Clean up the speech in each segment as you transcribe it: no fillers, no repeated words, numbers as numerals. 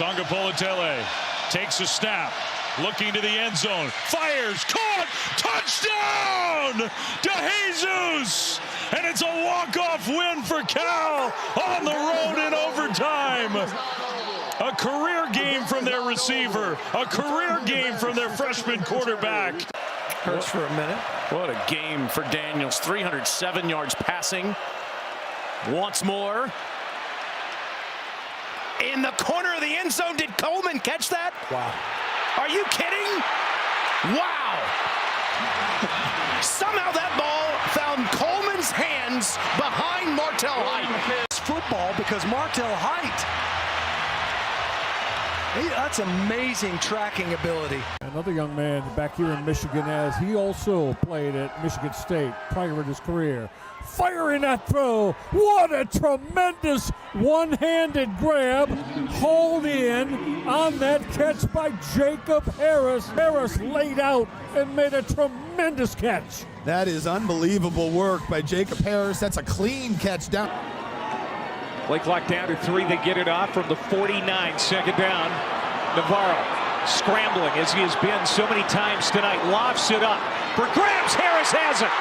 Sangapolatele takes a snap, looking to the end zone, fires, caught, touchdown to Jesus! And it's a walk-off win for Cal on the road in overtime. A career game from their receiver, a career game from their freshman quarterback. Hurts for a minute. What a game for Daniels. 307 yards passing. Once more. In the corner of the end zone. Did Coleman catch that? Wow. Are you kidding? Wow. Somehow that ball found Coleman's hands behind Martell Height. It's football because Martell Height. That's amazing tracking ability. Another young man back here in Michigan, as he also played at Michigan State prior in his career. Firing that throw. What a tremendous one-handed grab. Hauled in on that catch by Jacob Harris. Harris laid out and made a tremendous catch. That is unbelievable work by Jacob Harris. That's a clean catch down. Play clock down to 3. They get it off from the 49. Second down. Navarro scrambling as he has been so many times tonight. Lofts it up for grabs. Harris has it.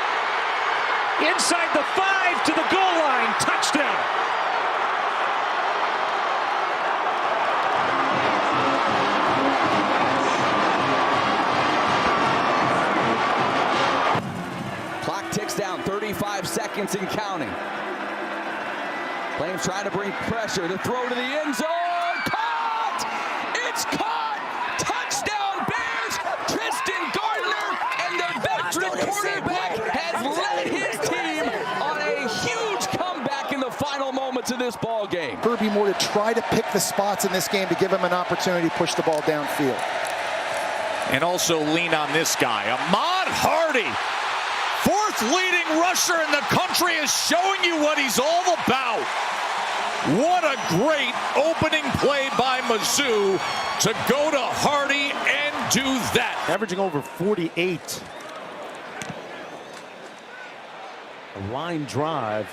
Inside the 5 to the goal line. Touchdown. Clock ticks down. 35 seconds and counting. Flames trying to bring pressure to throw to the end zone. Caught! It's caught! Touchdown Bears! Tristan Gardner and the veteran quarterback has led his team on a huge comeback in the final moments of this ball game. Kirby Moore to try to pick the spots in this game to give him an opportunity to push the ball downfield. And also lean on this guy, Ahmad Hardy. 4th leading rusher in the country is showing you what he's all about. What a great opening play by Mizzou to go to Hardy and do that. Averaging over 48. A line drive.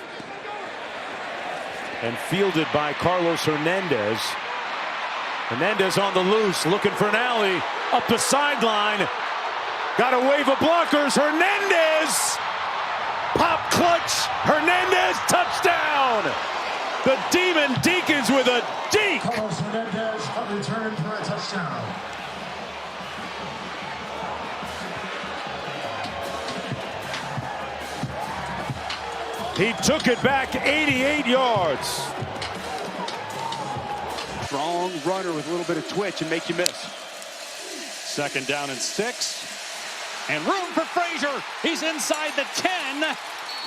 And fielded by Carlos Hernandez. Hernandez on the loose, looking for an alley. Up the sideline. Got a wave of blockers. Hernandez. Pop clutch. Hernandez touchdown. The Demon Deacons with a deke. Carlos Hernandez returned for a touchdown. He took it back 88 yards. Strong runner with a little bit of twitch and make you miss. Second down and 6. And room for Frazier. He's inside the 10.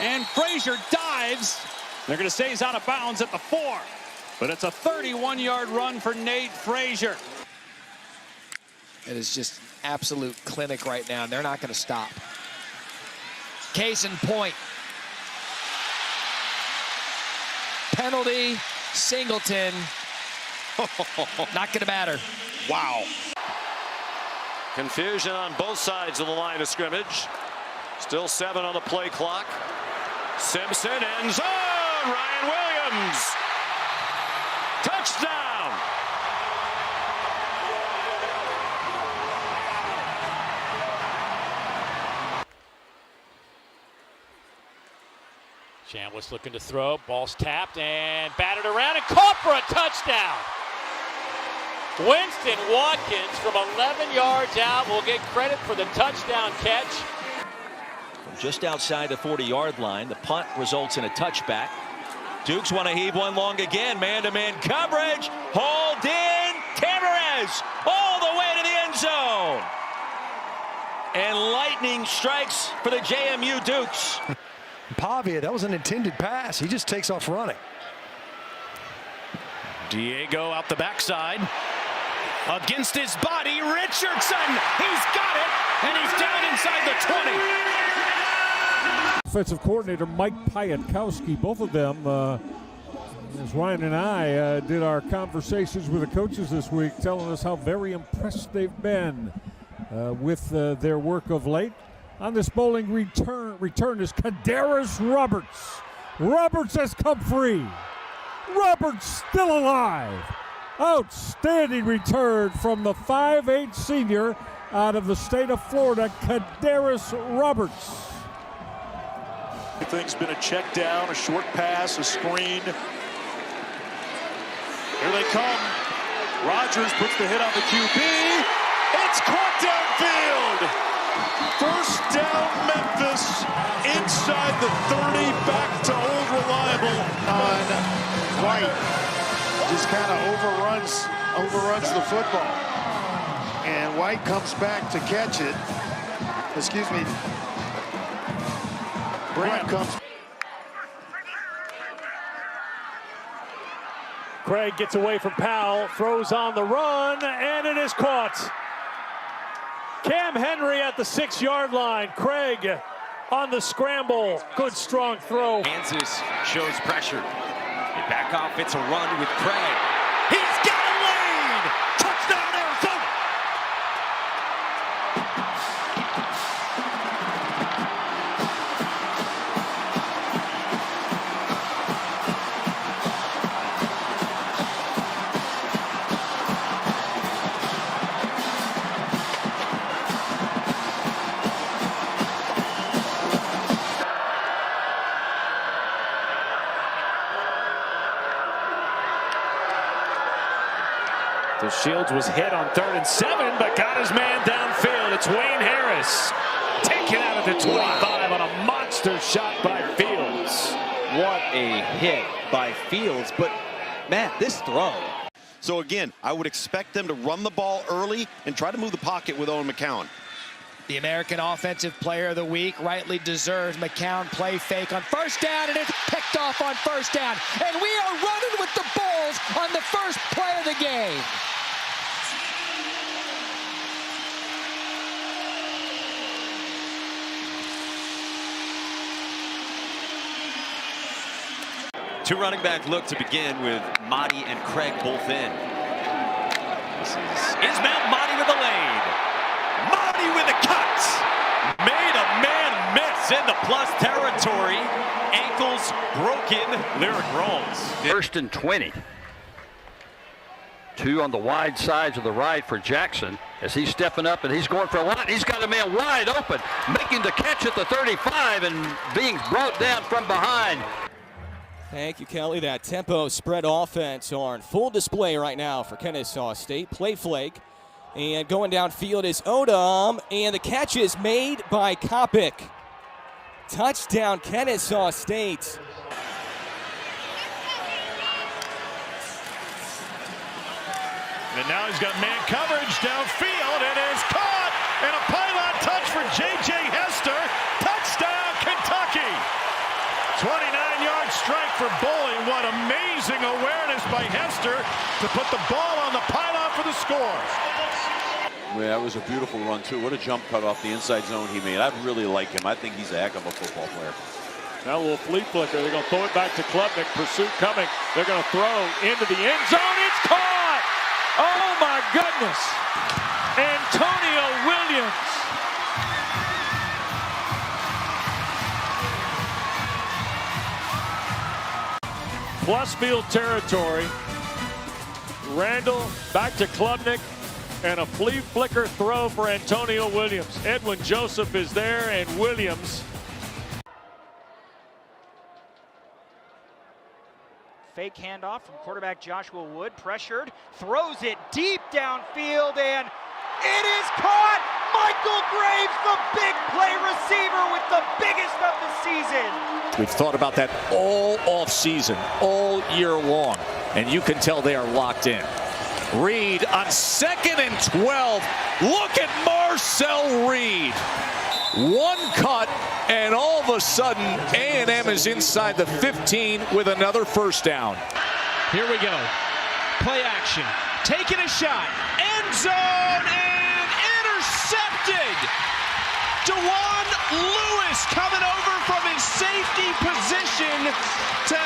And Frazier dives. They're going to say he's out of bounds at the 4. But it's a 31-yard run for Nate Frazier. It is just absolute clinic right now. They're not going to stop. Case in point. Penalty, Singleton. Not going to matter. Wow. Confusion on both sides of the line of scrimmage. Still 7 on the play clock. Simpson ends on Ryan Williams. Touchdown. Chambliss looking to throw. Ball's tapped and batted around and caught for a touchdown. Winston Watkins from 11 yards out will get credit for the touchdown catch. From just outside the 40-yard line, the punt results in a touchback. Dukes want to heave one long again. Man-to-man coverage. Hauled in. Tamarez all the way to the end zone. And lightning strikes for the JMU Dukes. Pavia, that was an intended pass. He just takes off running. Diego out the backside. Against his body, Richardson. He's got it, and he's down inside the 20. Offensive coordinator Mike Piatkowski, both of them, as Ryan and I did our conversations with the coaches this week, telling us how very impressed they've been with their work of late. On this bowling return is Kadarius Roberts. Roberts has come free. Roberts still alive. Outstanding return from the 5'8" senior out of the state of Florida, Kadaris Roberts. Everything's been a check down, a short pass, a screen. Here they come. Rodgers puts the hit on the QB. It's caught downfield. First down, Memphis. Inside the 30, back to old reliable. On White. Just kind of overruns the football. And White comes back to catch it. Excuse me. Brand comes. Craig gets away from Powell, throws on the run, and it is caught. Cam Henry at the 6-yard line. Craig on the scramble. Good strong throw. Kansas shows pressure. They back off. It's a run with Craig. He's got a lead. Touchdown, Arizona. So Shields was hit on 3rd and 7, but got his man downfield. It's Wayne Harris taken out at the 25 on a monster shot by Fields. What a hit by Fields, but Matt, this throw. So again, I would expect them to run the ball early and try to move the pocket with Owen McCown. The American Offensive Player of the Week rightly deserves McCown play fake on first down, and it's picked off on first down. And we are running with the Bulls on the first play of the game. Two running back look to begin with Mahdi and Craig both in. This is Ismail Mahdi with the lane. Mahdi with the cut. Made a man miss in the plus territory. Ankles broken. Lyric rolls. 1st and 20. 2 on the wide sides of the right for Jackson as he's stepping up and he's going for a lot. He's got a man wide open, making the catch at the 35 and being brought down from behind. Thank you, Kelly. That tempo spread offense on full display right now for Kennesaw State. Play flake. And going downfield is Odom. And the catch is made by Kopic. Touchdown, Kennesaw State. And now he's got man coverage downfield. It is caught. And a pylon touch for J.J. Hester. Touchdown, Kentucky. 29-yard strike for Bowling. What amazing awareness by Hester to put the ball on the pylon for the score. Yeah, that was a beautiful run, too. What a jump cut off the inside zone he made. I really like him. I think he's a heck of a football player. Now a little flea flicker. They're going to throw it back to Klubnik. Pursuit coming. They're going to throw into the end zone. It's caught! Oh, my goodness. Antonio Williams. Plus field territory. Randall back to Klubnik. And a flea flicker throw for Antonio Williams. Edwin Joseph is there, and Williams. Fake handoff from quarterback Joshua Wood, pressured, throws it deep downfield, and it is caught! Michael Graves, the big play receiver with the biggest of the season. We've thought about that all off season, all year long, and you can tell they are locked in. Reed on 2nd and 12. Look at Marcel Reed. One cut, and all of a sudden, A&M is inside the 15 with another first down. Here we go. Play action. Taking a shot. End zone and intercepted. DeJuan Lewis coming over from his safety position to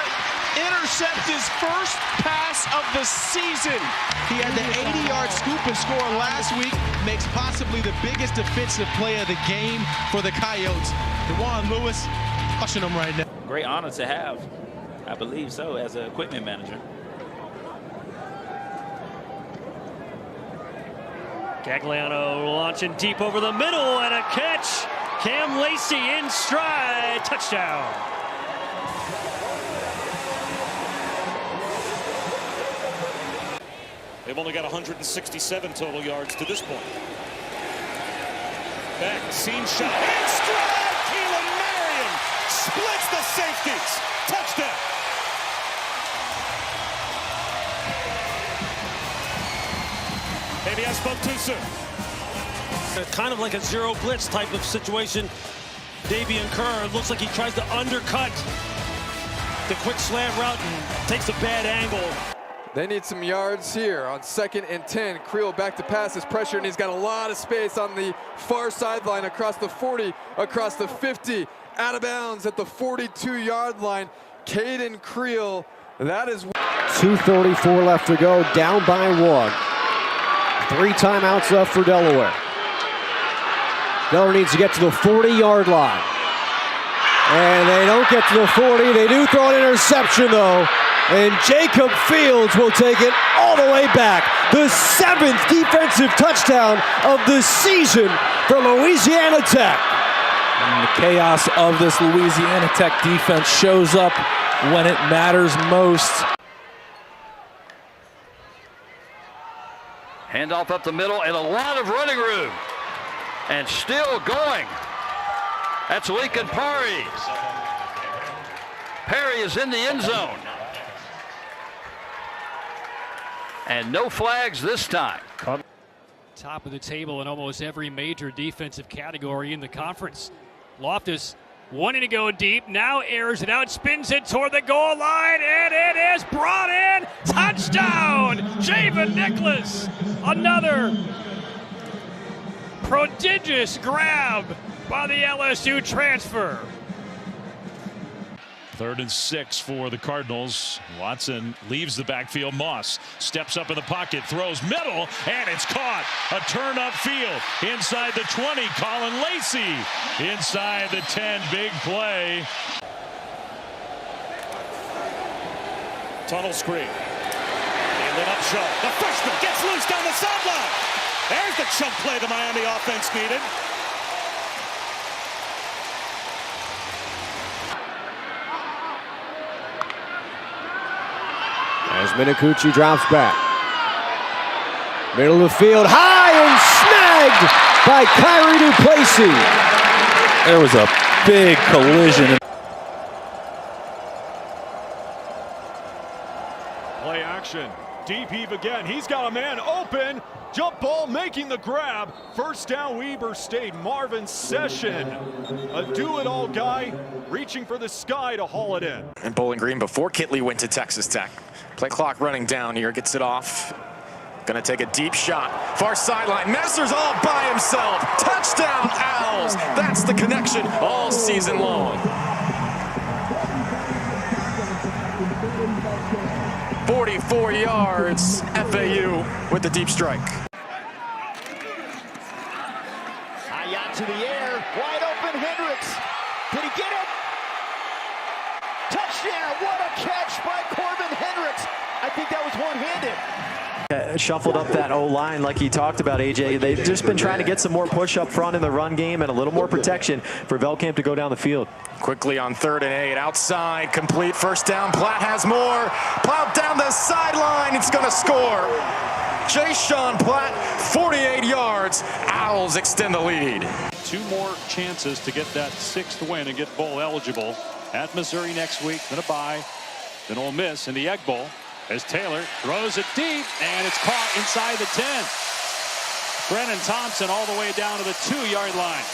intercept his first pass of the season. He had the 80-yard scoop and score last week. Makes possibly the biggest defensive play of the game for the Coyotes. DeJuan Lewis crushing them right now. Great honor to have. I believe so, as an equipment manager. Gagliano launching deep over the middle and a catch. Cam Lacey in stride. Touchdown. They've only got 167 total yards to this point. Back, seam shot, in stride, Keelan Marion splits the safeties. Touchdown. Maybe I spoke too soon. Kind of like a zero blitz type of situation. Davian Kerr looks like he tries to undercut the quick slant route and takes a bad angle. They need some yards here on 2nd and 10. Creel back to pass his pressure, and he's got a lot of space on the far sideline across the 40, across the 50, out of bounds at the 42-yard line. Caden Creel, that is 2:34 left to go, down by 1. 3 timeouts left for Delaware. Delaware needs to get to the 40-yard line. And they don't get to the 40. They do throw an interception, though. And Jacob Fields will take it all the way back. The 7th defensive touchdown of the season for Louisiana Tech. And the chaos of this Louisiana Tech defense shows up when it matters most. Handoff up the middle and a lot of running room. And still going. That's Lincoln Parry. Perry is in the end zone. And no flags this time. Top of the table in almost every major defensive category in the conference. Loftus wanting to go deep, now airs it out, spins it toward the goal line, and it is brought in. Touchdown, Javen Nicholas. Another prodigious grab by the LSU transfer. 3rd and 6 for the Cardinals. Watson leaves the backfield. Moss steps up in the pocket, throws middle, and it's caught. A turn upfield inside the 20. Colin Lacey inside the 10. Big play. Tunnel screen. Handed up short. The freshman gets loose down the sideline. There's the chunk play the Miami offense needed. As Minicucci drops back. Middle of the field, high and snagged by Kyrie Duplessis. There was a big collision. Play action. Deep heave again. He's got a man open. Jump ball making the grab. First down, Weber State. Marvin Session, a do-it-all guy, reaching for the sky to haul it in. And Bowling Green before Kitley went to Texas Tech. Play clock running down here. Gets it off. Gonna take a deep shot. Far sideline. Messer's all by himself. Touchdown, Owls. That's the connection all season long. 44 yards. FAU with the deep strike. Hayat to the air. Wide open Hendricks. Did he get it? Touchdown. What a catch by Corbin Hendricks. I think that was one-handed. Shuffled up that O-line like he talked about, AJ. They've just been trying to get some more push up front in the run game and a little more protection for Velkamp to go down the field. Quickly on 3rd and 8, outside, complete, first down. Platt has more. Plowed down the sideline. It's going to score. Jay-Sean Platt, 48 yards. Owls extend the lead. 2 more chances to get that 6th win and get bowl eligible. At Missouri next week, then a bye, then Ole Miss in the Egg Bowl. As Taylor throws it deep, and it's caught inside the 10. Brennan Thompson all the way down to the 2-yard line.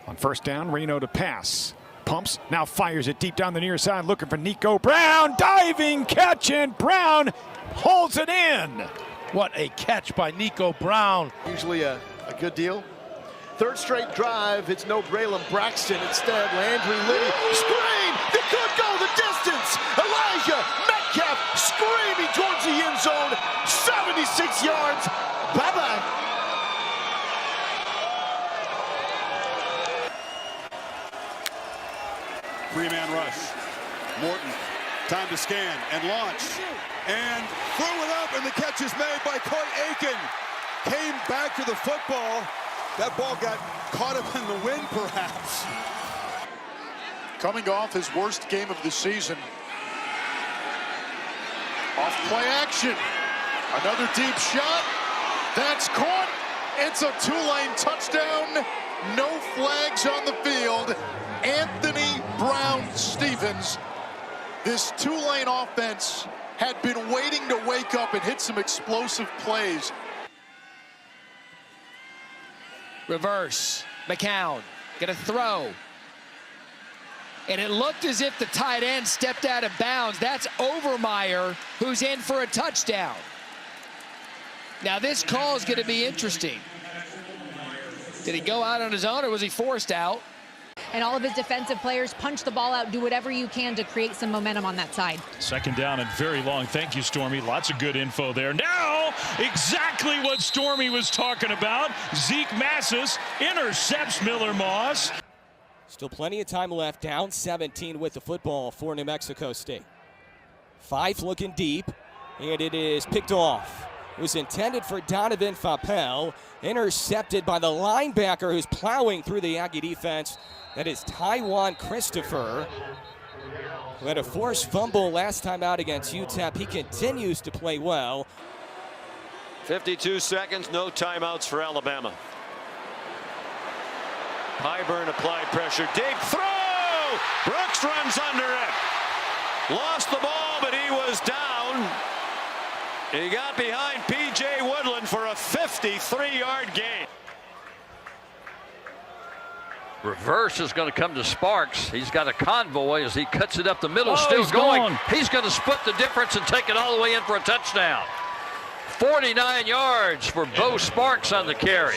On first down, Reno to pass. Pumps, now fires it deep down the near side, looking for Nico Brown. Diving catch, and Brown holds it in. What a catch by Nico Brown. Usually a good deal. 3rd straight drive, it's no Braylon Braxton. Instead, Landry Liddy. Screen! They could go the distance! Elijah Metcalf screaming towards the end zone. 76 yards. Bye-bye. Three-man rush. Morton. Time to to scan and launch. And threw it up, and the catch is made by Coy Aiken. Came back to the football. That ball got caught up in the wind, perhaps. Coming off his worst game of the season. Off play action. Another deep shot. That's caught. It's a Tulane touchdown. No flags on the field. Anthony Brown-Stevens. This Tulane offense had been waiting to wake up and hit some explosive plays. Reverse. McCown gonna throw. And it looked as if the tight end stepped out of bounds. That's Overmeyer, who's in for a touchdown. Now this call is going to be interesting. Did he go out on his own, or was he forced out? And all of his defensive players punch the ball out, do whatever you can to create some momentum on that side. Second down and very long. Thank you, Stormy. Lots of good info there. Now, exactly what Stormy was talking about. Zeke Massis intercepts Miller Moss. Still plenty of time left. Down 17 with the football for New Mexico State. Fife looking deep, and it is picked off. It was intended for Donovan Fappel, intercepted by the linebacker who's plowing through the Aggie defense. That is Taiwan Christopher, who had a forced fumble last time out against UTEP. He continues to play well. 52 seconds, no timeouts for Alabama. Highburn applied pressure, deep throw! Brooks runs under it. Lost the ball, but he was down. He got behind P.J. Woodland for a 53-yard gain. Reverse is going to come to Sparks. He's got a convoy as he cuts it up the middle, Oh, still he's going. gone. He's going to split the difference and take it all the way in for a touchdown. 49 yards for Bo Sparks on the carry.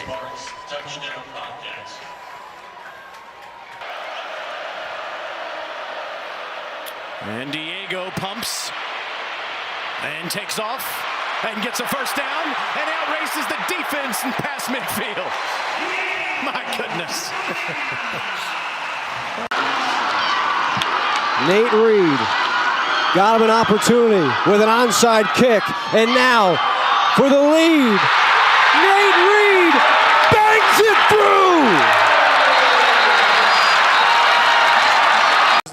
And Diego pumps and takes off and gets a first down and outraces the defense and past midfield. My goodness. Nate Reed got him an opportunity with an onside kick, and now for the lead. Nate Reed bangs it through.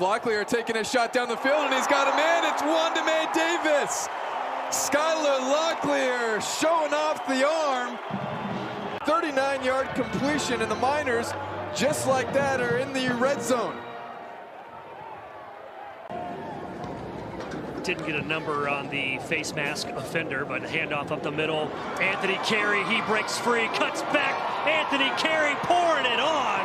Locklear taking a shot down the field, and he's got him in. It's Wandame Davis. Skylar Locklear showing off the arm. 39-yard completion, and the Miners, just like that, are in the red zone. Didn't get a number on the face mask offender, but handoff up the middle. Anthony Carey, he breaks free, cuts back. Anthony Carey pouring it on.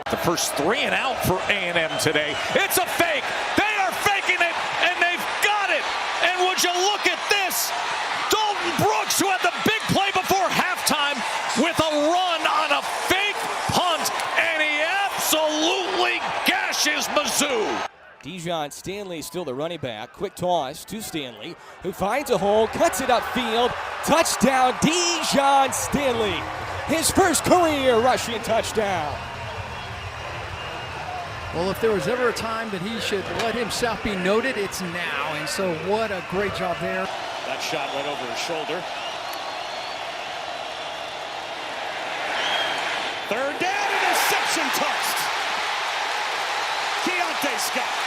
The first 3 and out for A&M today. It's a fake. They are faking it, and they've got it. And would you look at this? Dalton Brooks, who had the big play before halftime, with a run on a fake punt, and he absolutely gashes Mizzou. Dijon Stanley still the running back. Quick toss to Stanley, who finds a hole, cuts it upfield. Touchdown, Dijon Stanley. His first career rushing touchdown. Well, if there was ever a time that he should let himself be noted, it's now. And so what a great job there. That shot went over his shoulder. Third down, interception touched. Keontae Scott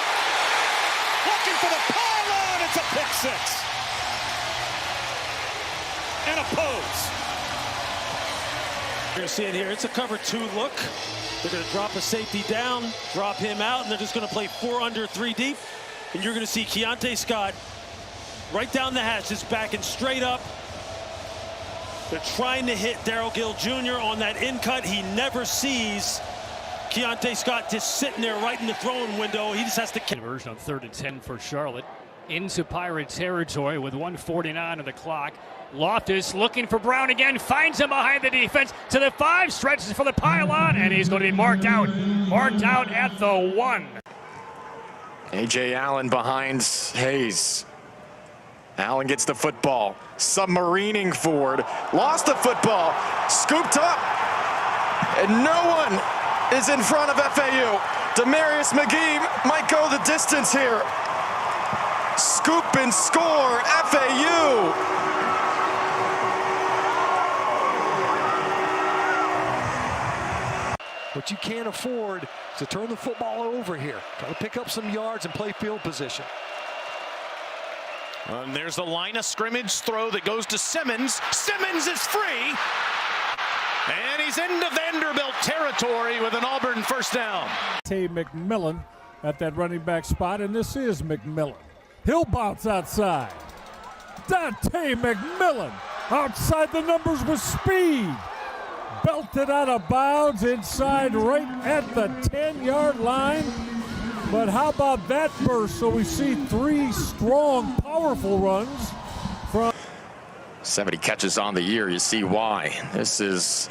looking for the pylon. It's a pick six. And a pose. You're going to see it here. It's a cover 2 look. They're going to drop a safety down, drop him out, and they're just going to play 4 under 3 deep. And you're going to see Keontae Scott right down the hatches, backing straight up. They're trying to hit Darrell Gill Jr. on that in cut. He never sees Keontae Scott just sitting there right in the throwing window. He just has to conversion on 3rd and 10 for Charlotte. Into Pirate territory with 1:49 on the clock. Loftus looking for Brown again, finds him behind the defense to the 5, stretches for the pylon, and he's going to be marked out at the 1. A.J. Allen behind Hayes. Allen gets the football, submarining forward, lost the football, scooped up, and no one is in front of FAU. Demarius McGee might go the distance here. Scoop and score, FAU. What you can't afford is to turn the football over here. Try to pick up some yards and play field position. And there's the line of scrimmage throw that goes to Simmons. Simmons is free. And he's into Vanderbilt territory with an Auburn first down. Tay McMillan at that running back spot, and this is McMillan. He'll bounce outside. Dante McMillan outside the numbers with speed. Belted out of bounds inside right at the 10-yard line. But how about that burst? So we see 3 strong, powerful runs from 70 catches on the year. You see why. This is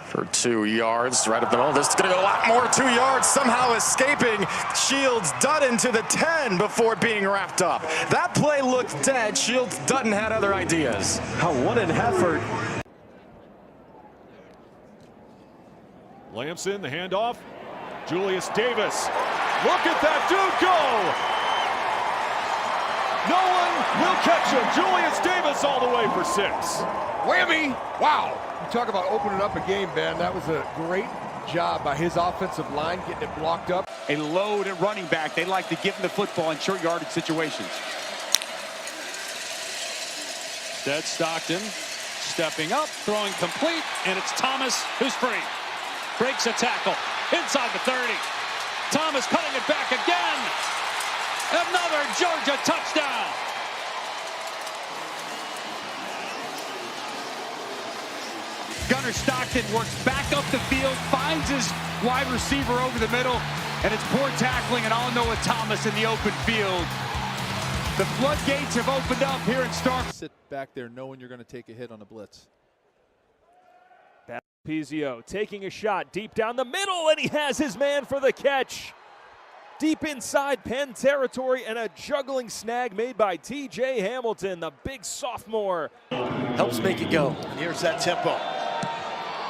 for 2 yards right up the middle. This is going to go a lot more. 2 yards somehow escaping. Shields Dutton to the 10 before being wrapped up. That play looked dead. Shields Dutton had other ideas. What an effort. Lamson, the handoff. Julius Davis. Look at that dude go! No one will catch him. Julius Davis all the way for 6. Whammy! Wow! You talk about opening up a game, Ben. That was a great job by his offensive line, getting it blocked up. A load at running back. They like to give him the football in short yardage situations. Instead, Stockton stepping up, throwing complete, and it's Thomas who's free. Breaks a tackle inside the 30. Thomas cutting it back again. Another Georgia touchdown. Gunnar Stockton works back up the field, finds his wide receiver over the middle, and it's poor tackling and all Noah Thomas in the open field. The floodgates have opened up here in Stark. Sit back there knowing you're going to take a hit on a blitz. Pizio taking a shot deep down the middle, and he has his man for the catch. Deep inside Penn territory, and a juggling snag made by T.J. Hamilton, the big sophomore. Helps make it go. Here's that tempo.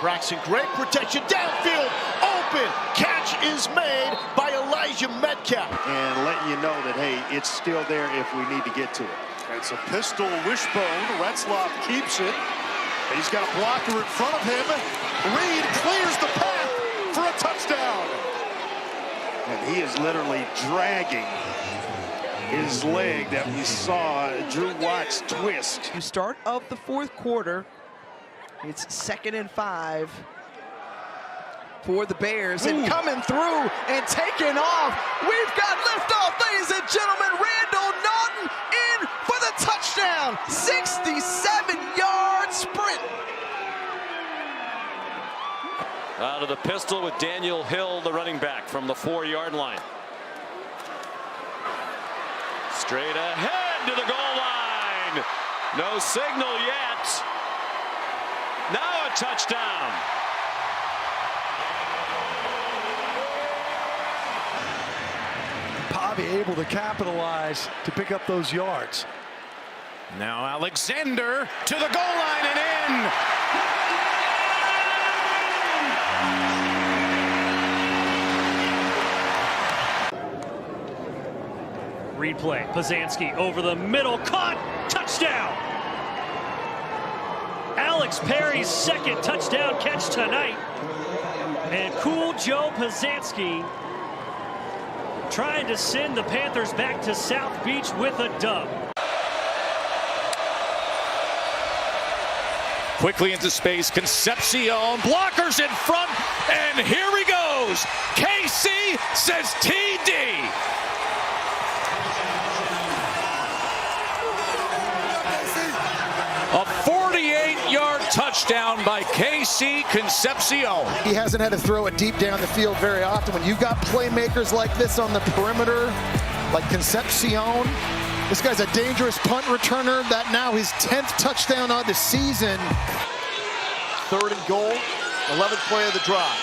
Braxton, great protection downfield. Open. Catch is made by Elijah Metcalf. And letting you know that, hey, it's still there if we need to get to it. It's a pistol wishbone. Retzlaff keeps it. And he's got a blocker in front of him. Reed clears the path for a touchdown. And he is literally dragging his leg that we saw Drew Watts twist. Start of the 4th quarter. It's 2nd and 5 for the Bears. And coming through and taking off. We've got liftoff, ladies and gentlemen. Randall Naughton in for the touchdown. 67-yard sprint. Out of the pistol with Daniel Hill, the running back, from the 4-yard line. Straight ahead to the goal line. No signal yet. Now a touchdown. Pavi able to capitalize to pick up those yards. Now Alexander to the goal line and in. Replay. Pazanski over the middle, caught, touchdown. Alex Perry's 2nd touchdown catch tonight. And Cool Joe Pazanski trying to send the Panthers back to South Beach with a dub. Quickly into space, Concepcion, blockers in front, and here he goes. KC says TD. A 48-yard touchdown by KC Concepcion. He hasn't had to throw it deep down the field very often. When you've got playmakers like this on the perimeter, like Concepcion, this guy's a dangerous punt returner. That now his 10th touchdown of the season. 3rd and goal, 11th play of the drive.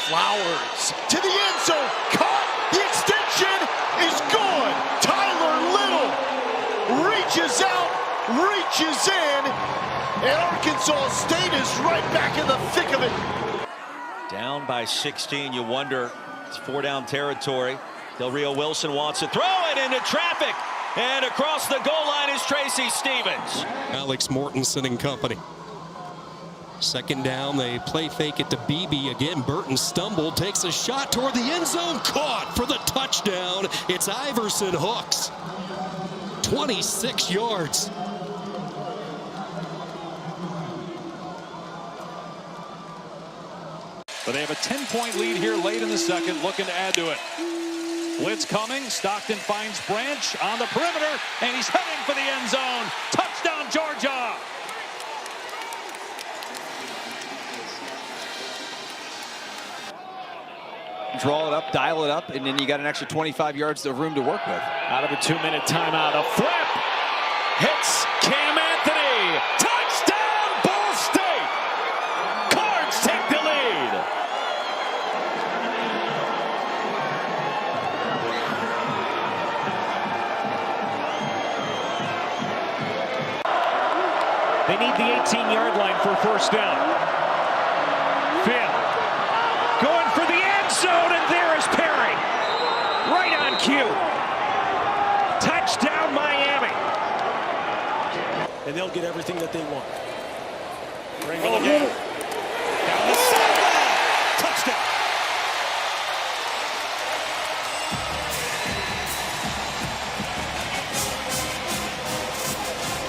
Flowers to the end zone, caught, the extension is gone. Tyler Little reaches out, reaches in, and Arkansas State is right back in the thick of it. Down by 16. You wonder, it's 4-down territory. Del Rio Wilson wants to throw it into traffic. And across the goal line is Tracy Stevens. Alex Mortensen and company. Second down, they play fake it to Beebe. Again, Burton stumbled, takes a shot toward the end zone. Caught for the touchdown. It's Iverson Hooks. 26 yards. But they have a 10-point lead here late in the second, looking to add to it. Blitz coming. Stockton finds Branch on the perimeter, and he's heading for the end zone. Touchdown, Georgia! Draw it up, dial it up, and then you got an extra 25 yards of room to work with. Out of a 2-minute timeout, a flip. Hits Cam Anthony. Touchdown, Ball State. Cards take the lead. They need the 18-yard line for a first down. Finn going for the end zone, and there is Perry. Right on cue. Touchdown, Miami. And they'll get everything that they want. Bring it again. Down the sideline. Touchdown.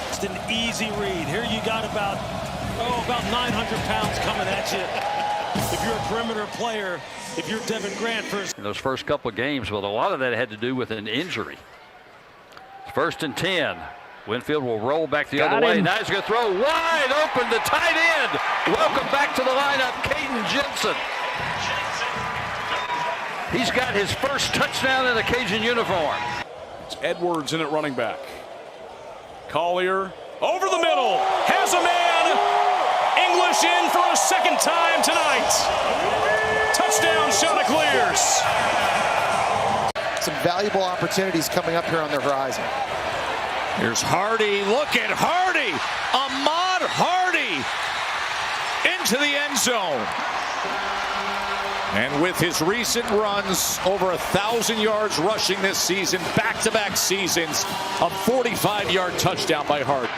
Just an easy read. Here you got about 900 pounds coming at you. If you're a perimeter player, if you're Devin Grant first. In those first couple of games, but a lot of that had to do with an injury. First and 10. Winfield will roll back the other way. Now he's going to throw wide open to tight end. Welcome back to the lineup, Caden Jensen. He's got his first touchdown in a Cajun uniform. It's Edwards in at running back. Collier over the middle. Has a man. English in for a second time tonight. Touchdown, Shauna clears. Some valuable opportunities coming up here on the horizon. Here's Hardy. Look at Hardy. Ahmad Hardy into the end zone. And with his recent runs, over 1,000 yards rushing this season, back-to-back seasons, a 45-yard touchdown by Hardy.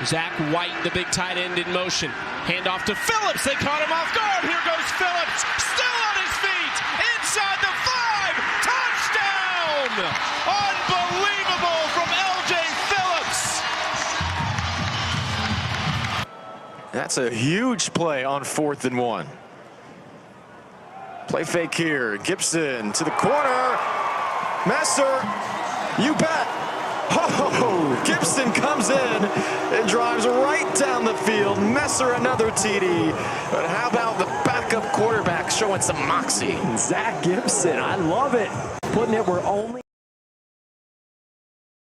Zach White, the big tight end, in motion. Handoff to Phillips. They caught him off guard. Here goes Phillips. Still on his feet. Inside the 5. Touchdown! Unbelievable from L.J. Phillips. That's a huge play on 4th and 1. Play fake here. Gibson to the corner. Messer. You bet. Oh, Gibson comes in and drives right down the field. Messer another TD. But how about the backup quarterback showing some moxie? Zach Gibson, I love it. Putting it where only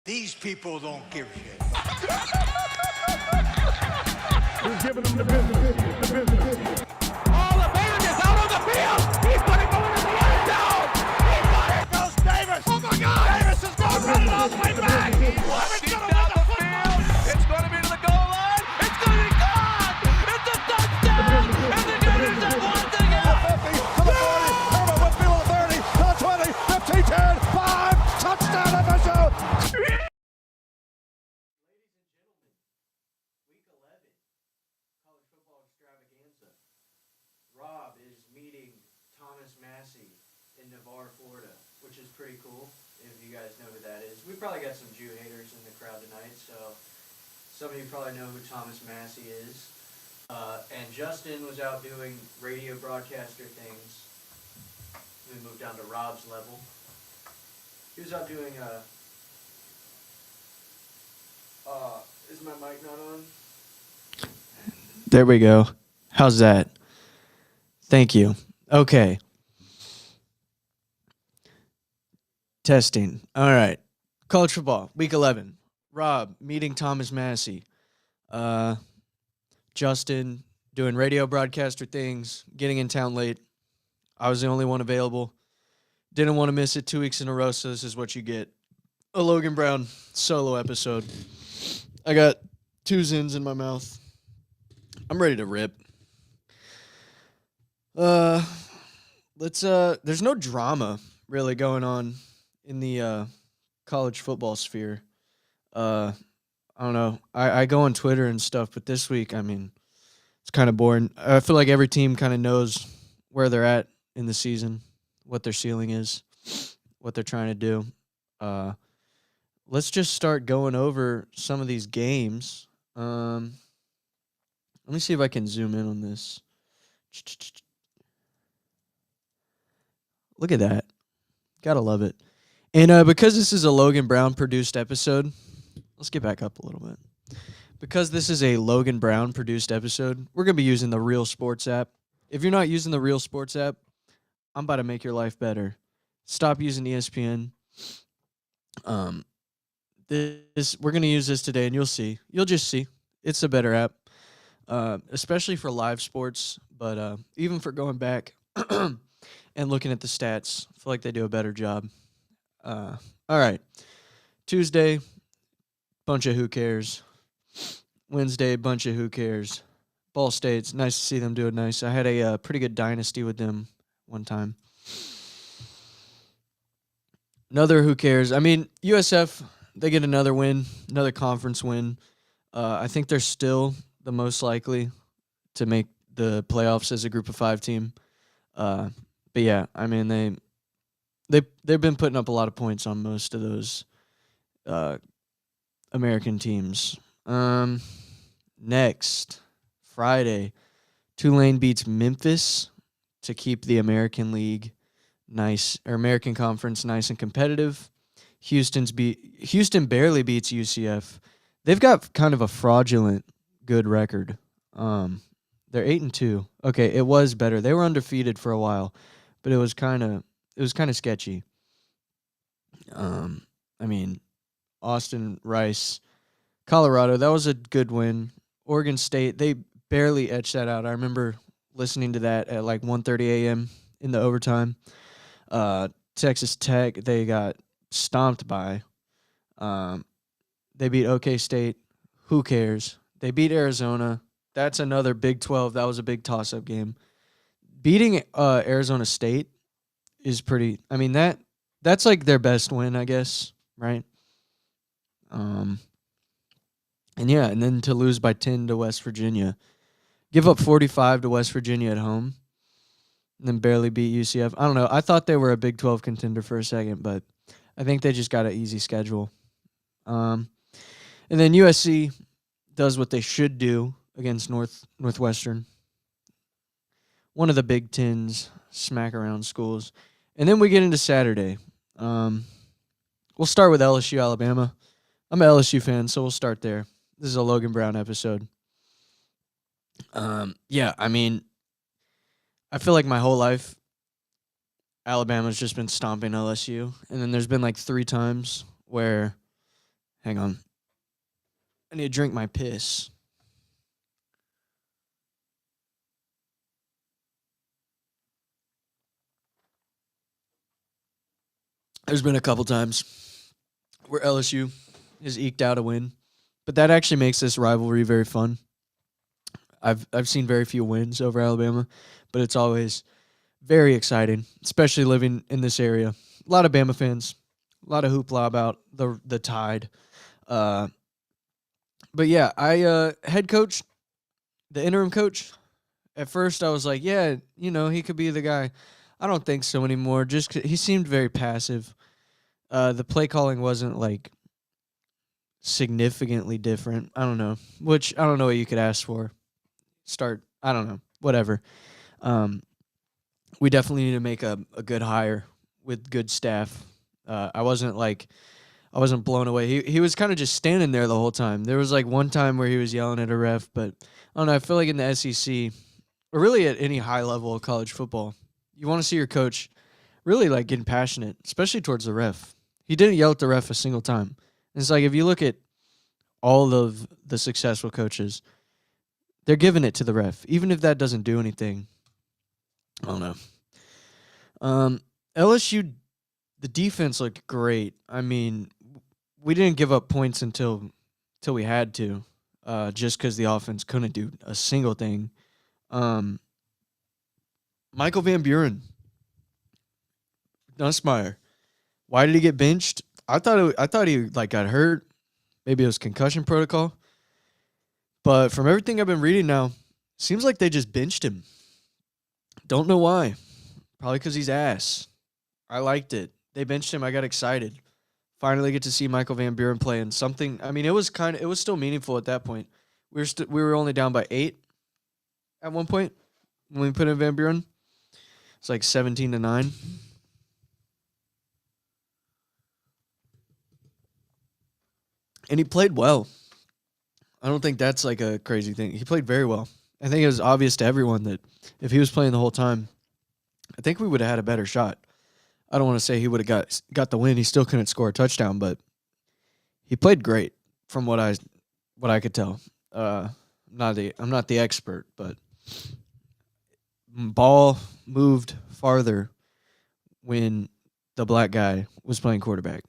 these people don't give a shit. Who's giving them the business? All the man is out on the field. He's going to go into the end zone. He got it. Goes Davis. Oh my God. Davis is going to run it all the way back. It's going to win the football. It's going to be to the goal line. It's going to be gone. It's a touchdown. And the Gators have won the game. To the 40, Herman Whitfield 30, to the 20, 15, 10, 5, touchdown FSU. Rob is meeting Thomas Massey in Navarre, Florida, which is pretty cool, if you guys know who that is. We probably got some Jew haters in the crowd tonight, so some of you probably know who Thomas Massey is. And Justin was out doing radio broadcaster things. We moved down to Rob's level. He was out doing is my mic not on? There we go. How's that? Thank you. Okay. Testing. All right. College football, week 11. Rob meeting Thomas Massey. Justin doing radio broadcaster things, getting in town late. I was the only one available. Didn't want to miss it 2 weeks in a row, so this is what you get. A Logan Brown solo episode. I got 2 zins in my mouth. I'm ready to rip. There's no drama really going on in the college football sphere. I don't know. I go on Twitter and stuff, but this week, I mean, it's kind of boring. I feel like every team kind of knows where they're at in the season, what their ceiling is, what they're trying to do. Let's just start going over some of these games. Let me see if I can zoom in on this. Look at that. Gotta love it. And because this is a Logan Brown produced episode, let's get back up a little bit. Because this is a Logan Brown produced episode, we're going to be using the Real Sports app. If you're not using the Real Sports app, I'm about to make your life better. Stop using ESPN. We're going to use this today, and you'll see. You'll just see. It's a better app, especially for live sports, but even for going back and looking at the stats, I feel like they do a better job. All right. Tuesday, bunch of who cares. Wednesday, bunch of who cares. Ball State's nice to see them doing nice. I had a pretty good dynasty with them one time. Another who cares. I mean, USF, they get another win, another conference win. I think they're still the most likely to make the playoffs as a group of 5 team. But yeah, I mean they've been putting up a lot of points on most of those American teams. Next, Friday, Tulane beats Memphis to keep the American League nice, or American Conference nice and competitive. Houston barely beats UCF. They've got kind of a fraudulent good record. They're 8-2. Okay, it was better. They were undefeated for a while, but it was kind of sketchy. I mean, Austin, Rice, Colorado, that was a good win. Oregon State, they barely edged that out. I remember listening to that at like 1:30 a.m. in the overtime. Texas Tech, they got stomped by. They beat OK State. Who cares? They beat Arizona. That's another Big 12. That was a big toss-up game. Beating Arizona State is pretty. I mean, that's like their best win, I guess, right? And yeah, and then to lose by 10 to West Virginia. Give up 45 to West Virginia at home, and then barely beat UCF. I don't know. I thought they were a Big 12 contender for a second, but I think they just got an easy schedule. And then USC does what they should do against Northwestern. One of the Big Ten's smack-around schools. And then we get into Saturday. We'll start with LSU, Alabama. I'm an LSU fan, so we'll start there. This is a Logan Brown episode. Yeah, I mean, I feel like my whole life, Alabama's just been stomping LSU. And then there's been like 3 times where, hang on, I need to drink my piss. There's been a couple times where LSU has eked out a win, but that actually makes this rivalry very fun. I've seen very few wins over Alabama, but it's always very exciting, especially living in this area. A lot of Bama fans, a lot of hoopla about the Tide. But yeah, I head coach, the interim coach. At first, I was like, yeah, he could be the guy. I don't think so anymore. Just he seemed very passive. The play calling wasn't like significantly different. I don't know, which I don't know what you could ask for. I don't know, whatever. We definitely need to make a good hire with good staff. I wasn't blown away. He was kind of just standing there the whole time. There was like one time where he was yelling at a ref, but I don't know. I feel like in the SEC, or really at any high level of college football, you want to see your coach really like getting passionate, especially towards the ref. He didn't yell at the ref a single time. It's like if you look at all of the successful coaches, they're giving it to the ref, even if that doesn't do anything. I don't know. LSU, the defense looked great. I mean, we didn't give up points until we had to, just because the offense couldn't do a single thing. Michael Van Buren. Nussmeier. Why did he get benched? I thought he like got hurt. Maybe it was concussion protocol. But from everything I've been reading now, seems like they just benched him. Don't know why. Probably because he's ass. I liked it. They benched him. I got excited. Finally get to see Michael Van Buren play in something. I mean, it was still meaningful at that point. We were only down by 8 at one point when we put in Van Buren. It's like 17-9. And he played well. I don't think that's like a crazy thing. He played very well. I think it was obvious to everyone that if he was playing the whole time, I think we would have had a better shot. I don't want to say he would have got the win. He still couldn't score a touchdown, but he played great from what I could tell. I'm not the expert, but ball moved farther when the black guy was playing quarterback.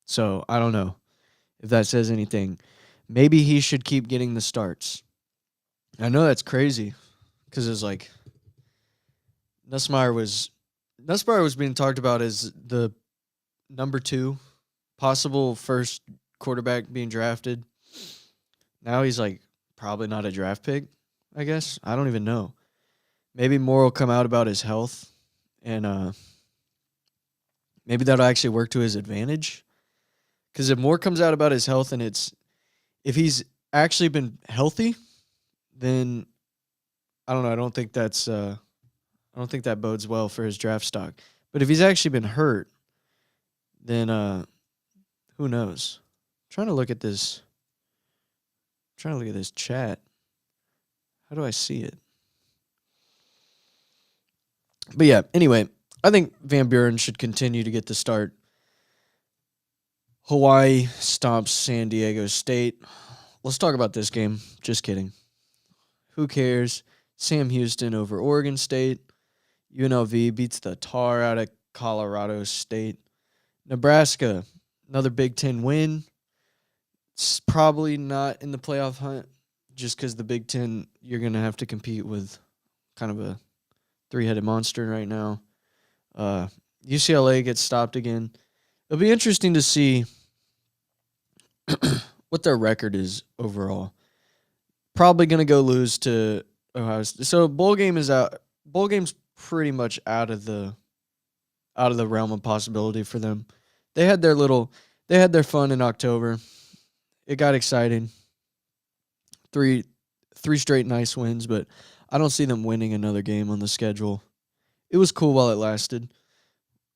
So I don't know if that says anything. Maybe he should keep getting the starts. I know that's crazy because it's like Nussmeier was being talked about as the number 2 possible first quarterback being drafted. Now he's like probably not a draft pick, I guess. I don't even know. Maybe more will come out about his health, and maybe that'll actually work to his advantage. Because if more comes out about his health and if he's actually been healthy, then I don't know. I don't think that bodes well for his draft stock. But if he's actually been hurt, then who knows? I'm trying to look at this chat. How do I see it? But yeah, anyway, I think Van Buren should continue to get the start. Hawaii stomps San Diego State. Let's talk about this game. Just kidding. Who cares? Sam Houston over Oregon State. UNLV beats the tar out of Colorado State. Nebraska, another Big Ten win. It's probably not in the playoff hunt just because the Big Ten, you're going to have to compete with kind of a 3-headed monster right now. UCLA gets stopped again. It'll be interesting to see what their record is overall. Probably going to go lose to Ohio State. So bowl game is out. Bowl game's pretty much out of the realm of possibility for them. They had their fun in October. It got exciting. Three straight nice wins, but I don't see them winning another game on the schedule. It was cool while it lasted.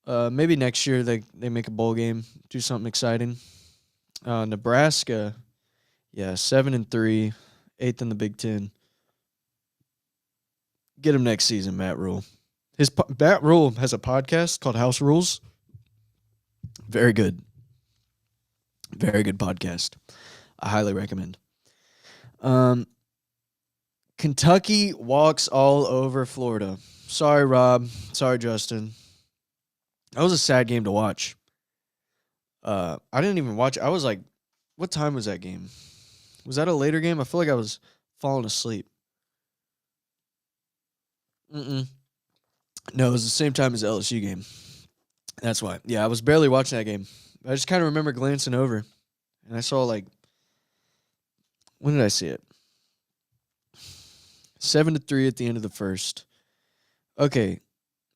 Maybe next year they make a bowl game, do something exciting. Nebraska, 7-3, 8th in the Big Ten. Get him next season, Matt Rule. Matt Rule has a podcast called House Rules. Very good. Very good podcast. I highly recommend. Kentucky walks all over Florida. Sorry, Rob. Sorry, Justin. That was a sad game to watch. I didn't even watch it. I was like, what time was that game? Was that a later game? I feel like I was falling asleep. No, it was the same time as the LSU game. That's why. Yeah, I was barely watching that game. I just kind of remember glancing over, and I saw, like, when did I see it? 7-3 at the end of the first. Okay,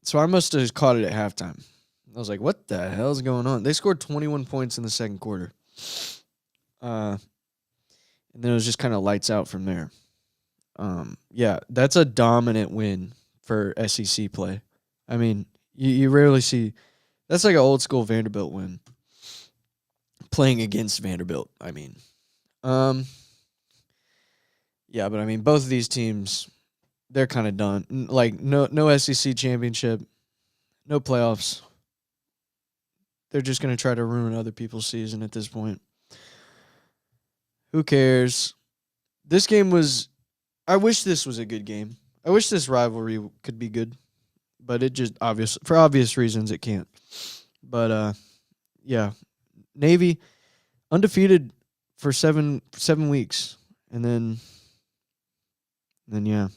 so I must have caught it at halftime. I was like, what the hell is going on? They scored 21 points in the second quarter. And then it was just kind of lights out from there. Yeah, that's a dominant win for SEC play. I mean, you rarely see – that's like an old-school Vanderbilt win. Playing against Vanderbilt, I mean. Yeah, but I mean, both of these teams, they're kind of done. Like, no SEC championship, no playoffs. They're just going to try to ruin other people's season at this point. Who cares? This game was – I wish this was a good game. I wish this rivalry could be good, but it just for obvious reasons it can't. But yeah, Navy undefeated for seven weeks, and then yeah,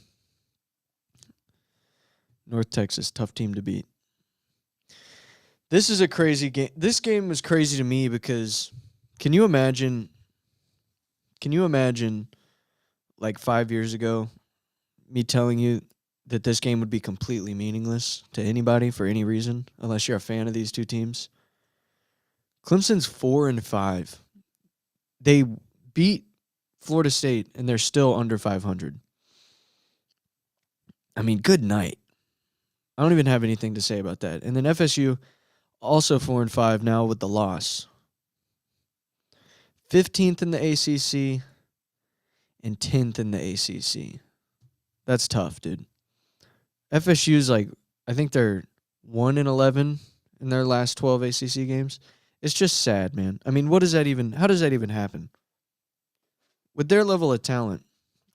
North Texas, tough team to beat. This is a crazy game. This game was crazy to me because can you imagine like 5 years ago me telling you that this game would be completely meaningless to anybody for any reason unless you're a fan of these two teams? Clemson's 4-5. They beat Florida State and they're still under 500. I mean, good night. I don't even have anything to say about that. And then FSU also 4-5 now with the loss. 15th in the ACC and 10th in the ACC. That's tough, dude. FSU's like, I think they're 1-11 in their last 12 ACC games. It's just sad, man. I mean, how does that even happen? With their level of talent,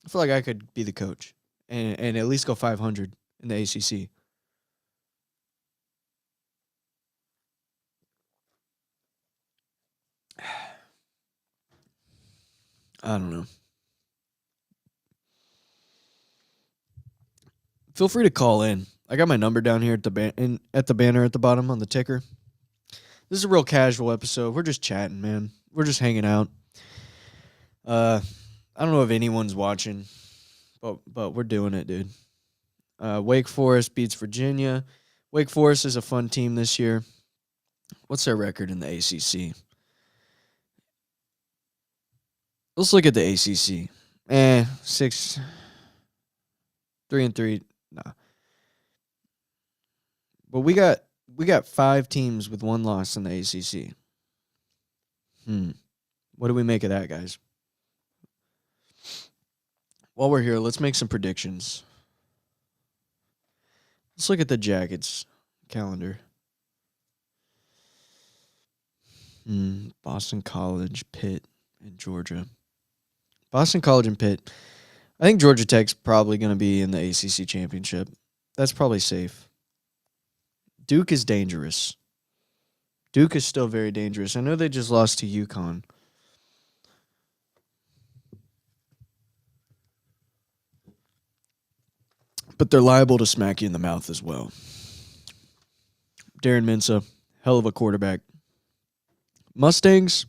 I feel like I could be the coach and at least go 500 in the ACC. I don't know. Feel free to call in. I got my number down here at the banner at the bottom on the ticker. This is a real casual episode. We're just chatting, man. We're just hanging out. I don't know if anyone's watching, but we're doing it, dude. Wake Forest beats Virginia. Wake Forest is a fun team this year. What's their record in the ACC? Let's look at the ACC. 3-3. Nah. But we got 5 teams with 1 loss in the ACC. What do we make of that, guys? While we're here, let's make some predictions. Let's look at the Jackets calendar. Boston College, Pitt, and Georgia. Boston College and Pitt. I think Georgia Tech's probably going to be in the ACC championship. That's probably safe. Duke is dangerous. Duke is still very dangerous. I know they just lost to UConn. But they're liable to smack you in the mouth as well. Darren Mensah, hell of a quarterback. Mustangs,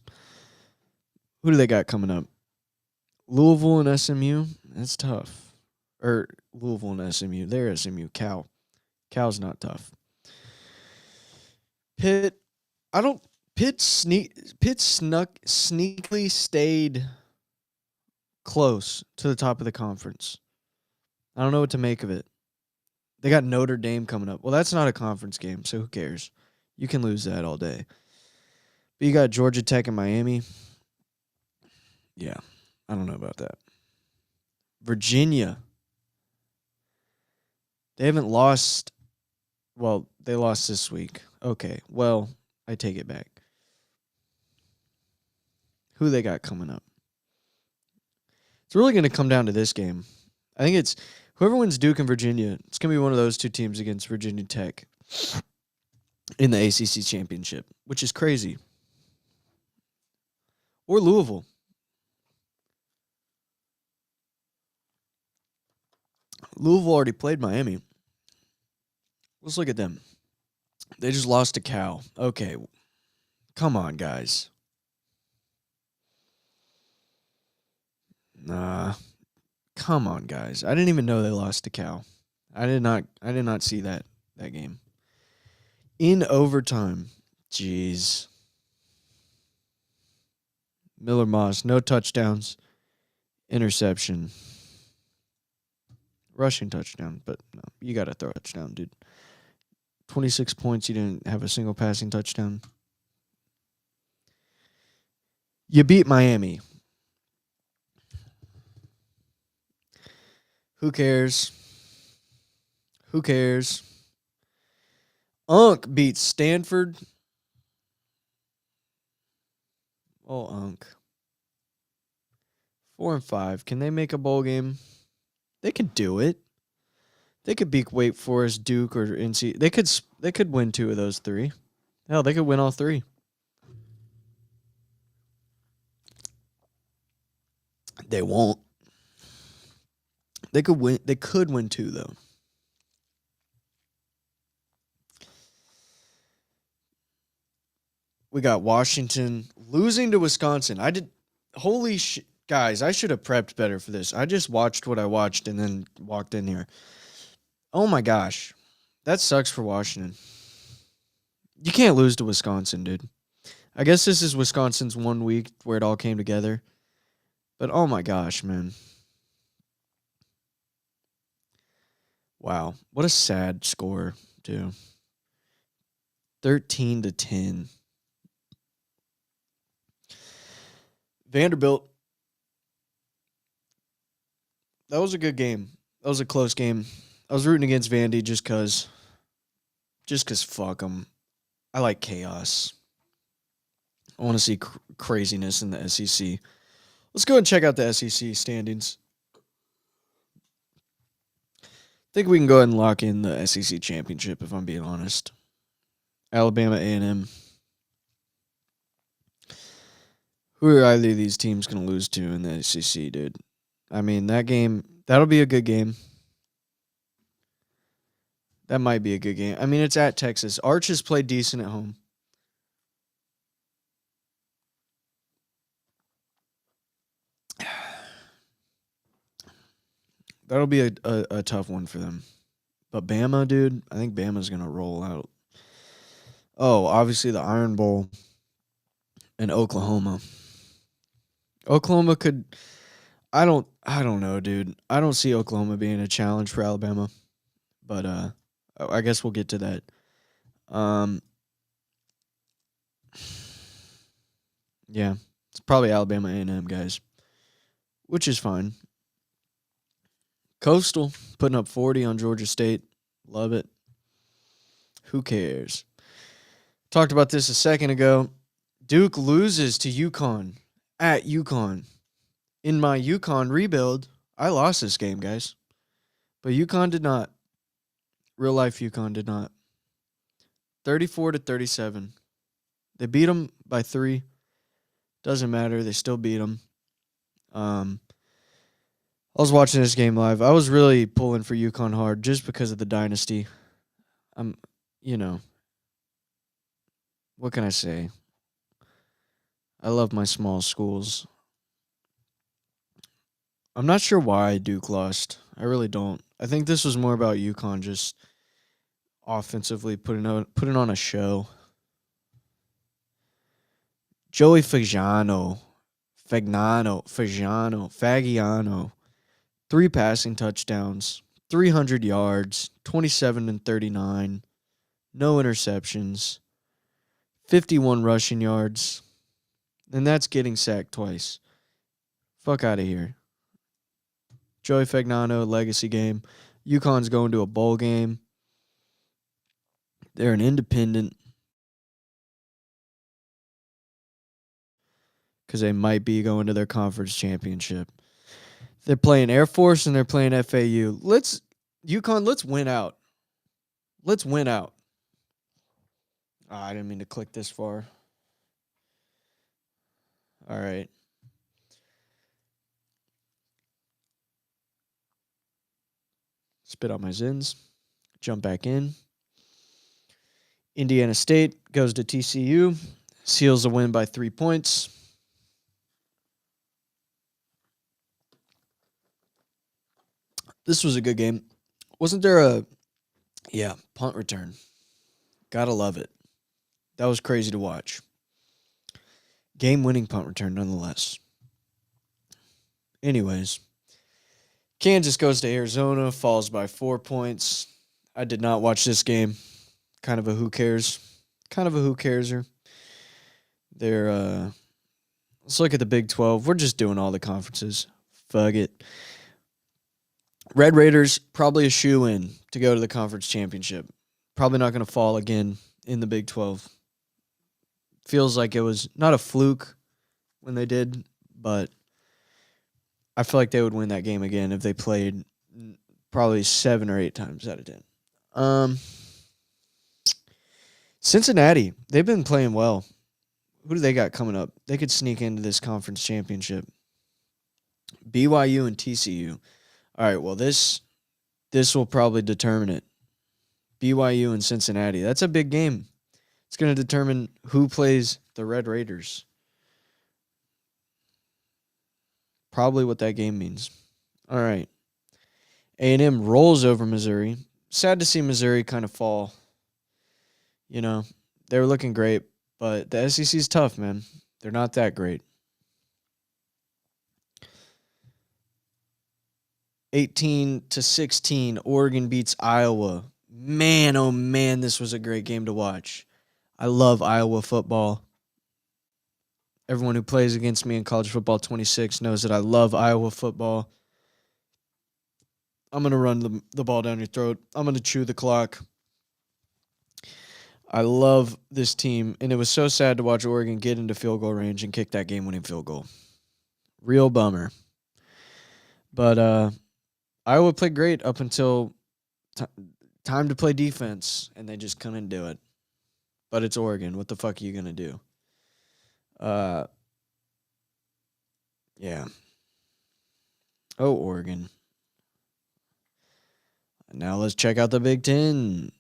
who do they got coming up? Louisville and SMU? That's tough. Or Louisville and SMU. They're SMU. Cal. Cal's not tough. Pitt, Pitt sneakily stayed close to the top of the conference. I don't know what to make of it. They got Notre Dame coming up. Well, that's not a conference game, so who cares? You can lose that all day. But you got Georgia Tech and Miami. Yeah, I don't know about that. Virginia. They haven't lost. Well, they lost this week. Okay, well, I take it back. Who they got coming up? It's really going to come down to this game. I think it's whoever wins Duke and Virginia, it's going to be one of those 2 teams against Virginia Tech in the ACC championship, which is crazy. Or Louisville. Louisville already played Miami. Let's look at them. They just lost to Cal. Okay. Come on, guys. Nah. Come on, guys. I didn't even know they lost to Cal. I did not see that game. In overtime. Jeez. Miller Moss, no touchdowns. Interception. Rushing touchdown, but no, you got to throw a touchdown, dude. 26 points, you didn't have a single passing touchdown. You beat Miami. Who cares? Who cares? Unk beats Stanford. Oh, Unk. 4-5. Can they make a bowl game? They could do it. They could beat Wake Forest, Duke, or NC. They could win 2 of those 3. Hell, they could win all 3. They won't. They could win 2 though. We got Washington losing to Wisconsin. Holy shit. Guys, I should have prepped better for this. I just watched what I watched and then walked in here. Oh my gosh. That sucks for Washington. You can't lose to Wisconsin, dude. I guess this is Wisconsin's 1 week where it all came together. But oh my gosh, man. Wow. What a sad score, too. 13-10. Vanderbilt. That was a good game. That was a close game. I was rooting against Vandy just because fuck them. I like chaos. I want to see craziness in the SEC. Let's go and check out the SEC standings. I think we can go ahead and lock in the SEC championship, if I'm being honest. Alabama, A&M. Who are either of these teams going to lose to in the SEC, dude? I mean, that'll be a good game. That might be a good game. I mean, it's at Texas. Arch has played decent at home. That'll be a tough one for them. But Bama, dude, I think Bama's going to roll out. Oh, obviously the Iron Bowl and Oklahoma. Oklahoma could... I don't know, dude. I don't see Oklahoma being a challenge for Alabama. But I guess we'll get to that. Yeah, it's probably Alabama A&M, guys. Which is fine. Coastal putting up 40 on Georgia State. Love it. Who cares? Talked about this a second ago. Duke loses to UConn at UConn. In my UConn rebuild, I lost this game, guys. But UConn did not. Real life UConn did not. 34-37. They beat them by 3. Doesn't matter. They still beat them. I was watching this game live. I was really pulling for UConn hard just because of the dynasty. What can I say? I love my small schools. I'm not sure why Duke lost. I really don't. I think this was more about UConn just offensively putting on a show. Joey Fagiano. 3 passing touchdowns, 300 yards, 27-39, no interceptions, 51 rushing yards, and that's getting sacked twice. Fuck out of here. Joey Fagnano, legacy game. UConn's going to a bowl game. They're an independent because they might be going to their conference championship. They're playing Air Force and they're playing FAU. UConn, let's win out. Let's win out. Oh, I didn't mean to click this far. All right. Spit out my Zins. Jump back in. Indiana State goes to TCU. Seals a win by 3 points. This was a good game. Wasn't there punt return? Gotta love it. That was crazy to watch. Game-winning punt return nonetheless. Anyways, Kansas goes to Arizona, falls by 4 points. I did not watch this game. Kind of a who cares. Kind of a who careser. Let's look at the Big 12. We're just doing all the conferences. Fuck it. Red Raiders, probably a shoe-in to go to the conference championship. Probably not going to fall again in the Big 12. Feels like it was not a fluke when they did, but I feel like they would win that game again if they played probably 7 or 8 times out of 10. Cincinnati, they've been playing well. Who do they got coming up? They could sneak into this conference championship. BYU and TCU. All right, well, this will probably determine it. BYU and Cincinnati. That's a big game. It's going to determine who plays the Red Raiders. Probably what that game means. All right. A&M rolls over Missouri. Sad to see Missouri kind of fall. You know, they were looking great, but the SEC's tough, man. They're not that great. 18-16, Oregon beats Iowa. Man, oh man, this was a great game to watch. I love Iowa football. Everyone who plays against me in college football 26 knows that I love Iowa football. I'm going to run the ball down your throat. I'm going to chew the clock. I love this team, and it was so sad to watch Oregon get into field goal range and kick that game-winning field goal. Real bummer. But Iowa played great up until time to play defense, and they just couldn't do it. But it's Oregon. What the fuck are you going to do? Yeah. Oh, Oregon. Now let's check out the Big Ten.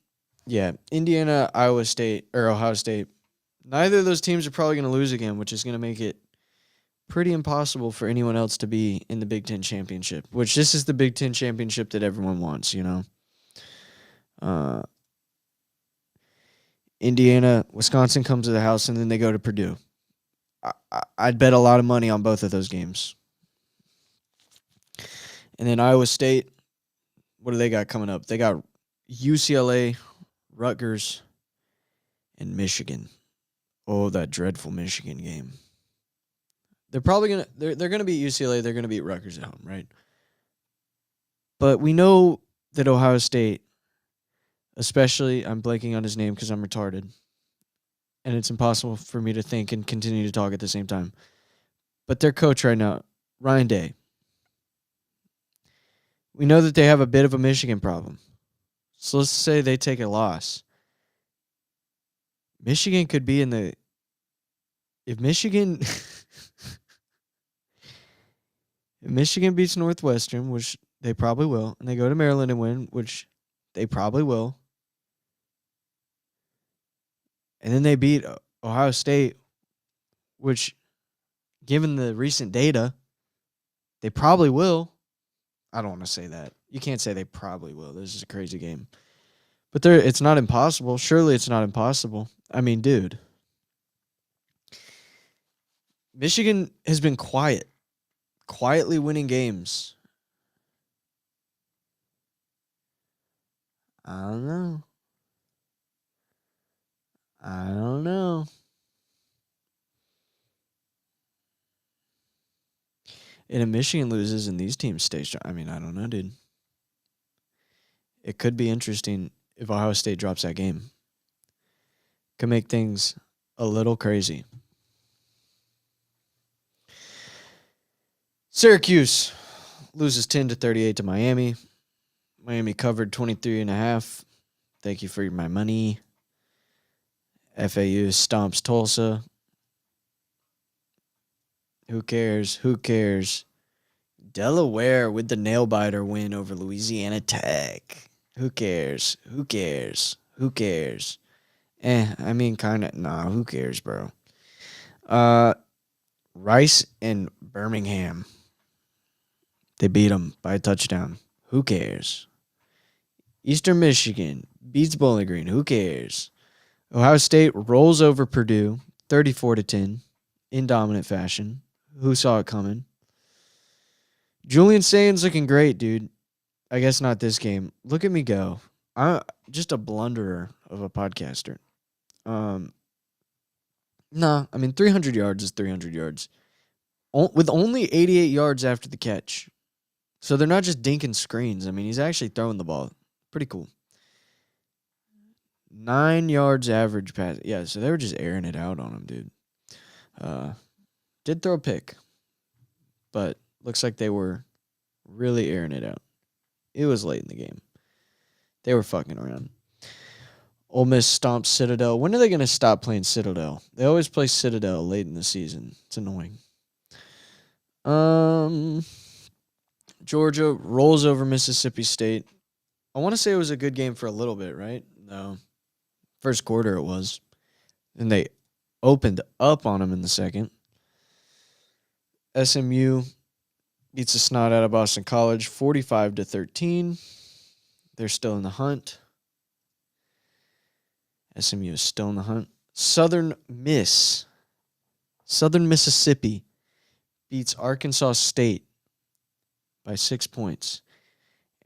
Yeah, Indiana, Iowa State, or Ohio State. Neither of those teams are probably going to lose again, which is going to make it pretty impossible for anyone else to be in the Big Ten championship, which this is the Big Ten championship that everyone wants, you know. Indiana, Wisconsin comes to the house, and then they go to Purdue. I'd bet a lot of money on both of those games. And then Iowa State, what do they got coming up? They got UCLA, Rutgers, and Michigan. Oh, that dreadful Michigan game. They're probably gonna they're gonna beat UCLA. They're gonna beat Rutgers at home, right? But we know that Ohio State, especially, I'm blanking on his name because I'm retarded, and it's impossible for me to think and continue to talk at the same time. But their coach right now, Ryan Day. We know that they have a bit of a Michigan problem. So let's say they take a loss. Michigan could be in the... If Michigan... if Michigan beats Northwestern, which they probably will, and they go to Maryland and win, which they probably will, and then they beat Ohio State, which, given the recent data, they probably will. I don't want to say that. You can't say they probably will. This is a crazy game. But it's not impossible. Surely it's not impossible. I mean, dude. Michigan has been quietly winning games. I don't know. And if Michigan loses and these teams stay strong, I mean, I don't know, dude. It could be interesting if Ohio State drops that game. Could make things a little crazy. Syracuse loses 10-38 to Miami. Miami covered 23.5. Thank you for my money. FAU stomps Tulsa. Who cares? Who cares? Delaware with the nail-biter win over Louisiana Tech. Who cares? Who cares? Who cares? I mean, kind of. Nah, who cares, bro? Rice and Birmingham. They beat them by a touchdown. Who cares? Eastern Michigan beats Bowling Green. Who cares? Ohio State rolls over Purdue 34-10 in dominant fashion. Who saw it coming? Julian Sainz looking great, dude. I guess not this game. Look at me go. I'm just a blunderer of a podcaster. No, I mean 300 yards is 300 yards. With only 88 yards after the catch. So they're not just dinking screens. I mean, he's actually throwing the ball. Pretty cool. 9 yards average pass. Yeah, so they were just airing it out on him, dude. Did throw a pick, but looks like they were really airing it out. It was late in the game. They were fucking around. Ole Miss stomps Citadel. When are they going to stop playing Citadel? They always play Citadel late in the season. It's annoying. Georgia rolls over Mississippi State. I want to say it was a good game for a little bit, right? No. First quarter it was. And they opened up on them in the second. SMU beats the snot out of Boston College 45-13. They're still in the hunt. SMU is still in the hunt. Southern Mississippi beats Arkansas State by 6 points.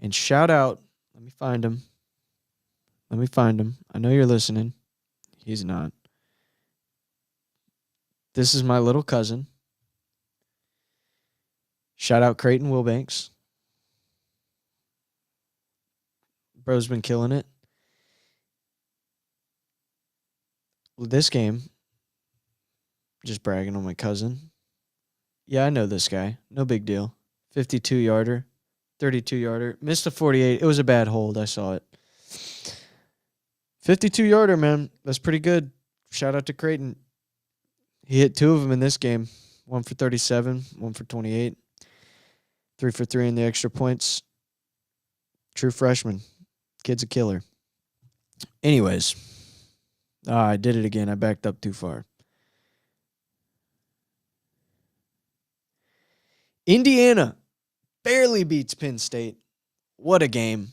And shout out, let me find him. I know you're listening. He's not. This is my little cousin. Shout out Creighton Wilbanks. Bro's been killing it. This game, just bragging on my cousin. Yeah, I know this guy. No big deal. 52-yarder, 32-yarder. Missed a 48. It was a bad hold. I saw it. 52-yarder, man. That's pretty good. Shout out to Creighton. He hit 2 of them in this game. 1 for 37, 1 for 28. 3 for 3 in the extra points. True freshman. Kid's a killer. Anyways. I did it again. I backed up too far. Indiana barely beats Penn State. What a game.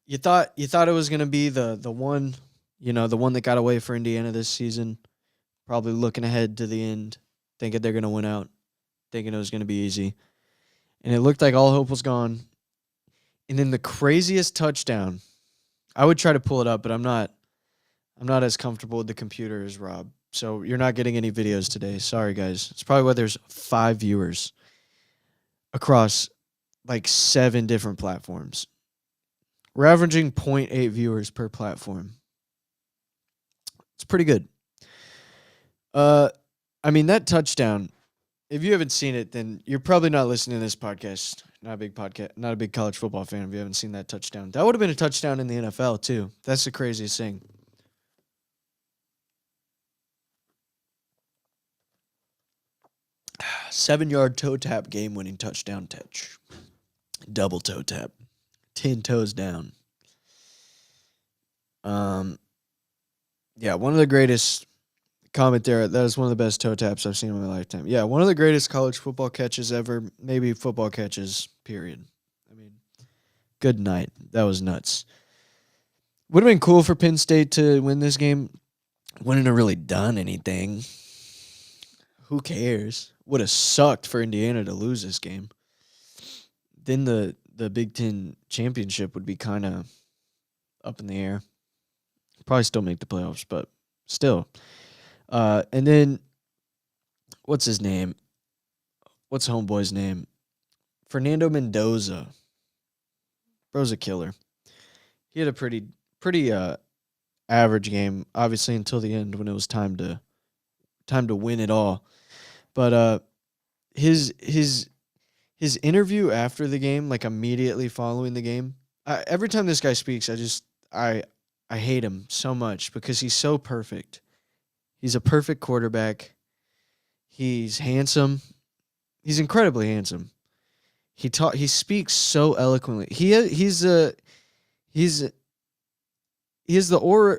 You thought it was going to be the one, the one that got away for Indiana this season. Probably looking ahead to the end, thinking they're going to win out, thinking it was going to be easy. And it looked like all hope was gone. And then the craziest touchdown. I would try to pull it up, but I'm not as comfortable with the computer as Rob. So you're not getting any videos today. Sorry, guys. It's probably why there's 5 viewers across like 7 different platforms. We're averaging 0.8 viewers per platform. It's pretty good. That touchdown, if you haven't seen it, then you're probably not listening to this podcast. Not a big college football fan if you haven't seen that touchdown. That would have been a touchdown in the NFL, too. That's the craziest thing. Seven-yard toe tap game-winning touchdown touch. Double toe tap. 10 toes down. Yeah, one of the greatest comment there. That is one of the best toe taps I've seen in my lifetime. Yeah, one of the greatest college football catches ever. Maybe football catches, period. Good night. That was nuts. Would have been cool for Penn State to win this game. Wouldn't have really done anything. Who cares? Would have sucked for Indiana to lose this game. Then the Big Ten championship would be kind of up in the air. Probably still make the playoffs, but still. And then, what's his name? What's homeboy's name? Fernando Mendoza. Bro's a killer. He had a pretty average game, obviously, until the end when it was time to win it all. But his interview after the game, like immediately following the game, every time this guy speaks, I hate him so much because he's so perfect. He's a perfect quarterback. He's handsome. He's incredibly handsome. He speaks so eloquently. He has the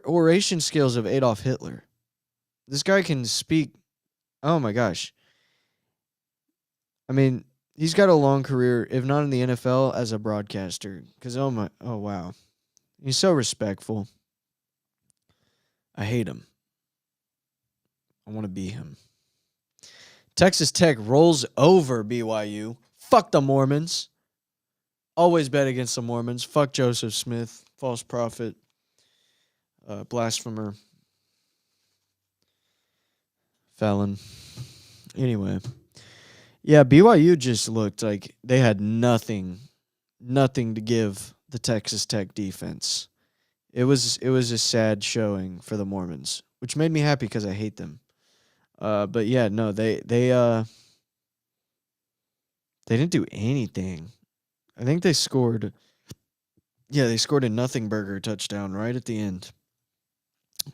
oration skills of Adolf Hitler. This guy can speak. Oh my gosh. He's got a long career, if not in the NFL, as a broadcaster. Because oh wow, he's so respectful. I hate him. I want to be him. Texas Tech rolls over BYU. Fuck the Mormons. Always bet against the Mormons. Fuck Joseph Smith. False prophet. Blasphemer. Felon. Anyway. Yeah, BYU just looked like they had nothing to give the Texas Tech defense. It was a sad showing for the Mormons, which made me happy because I hate them. But yeah, no, they didn't do anything. I think they scored. Yeah, they scored a nothing burger touchdown right at the end.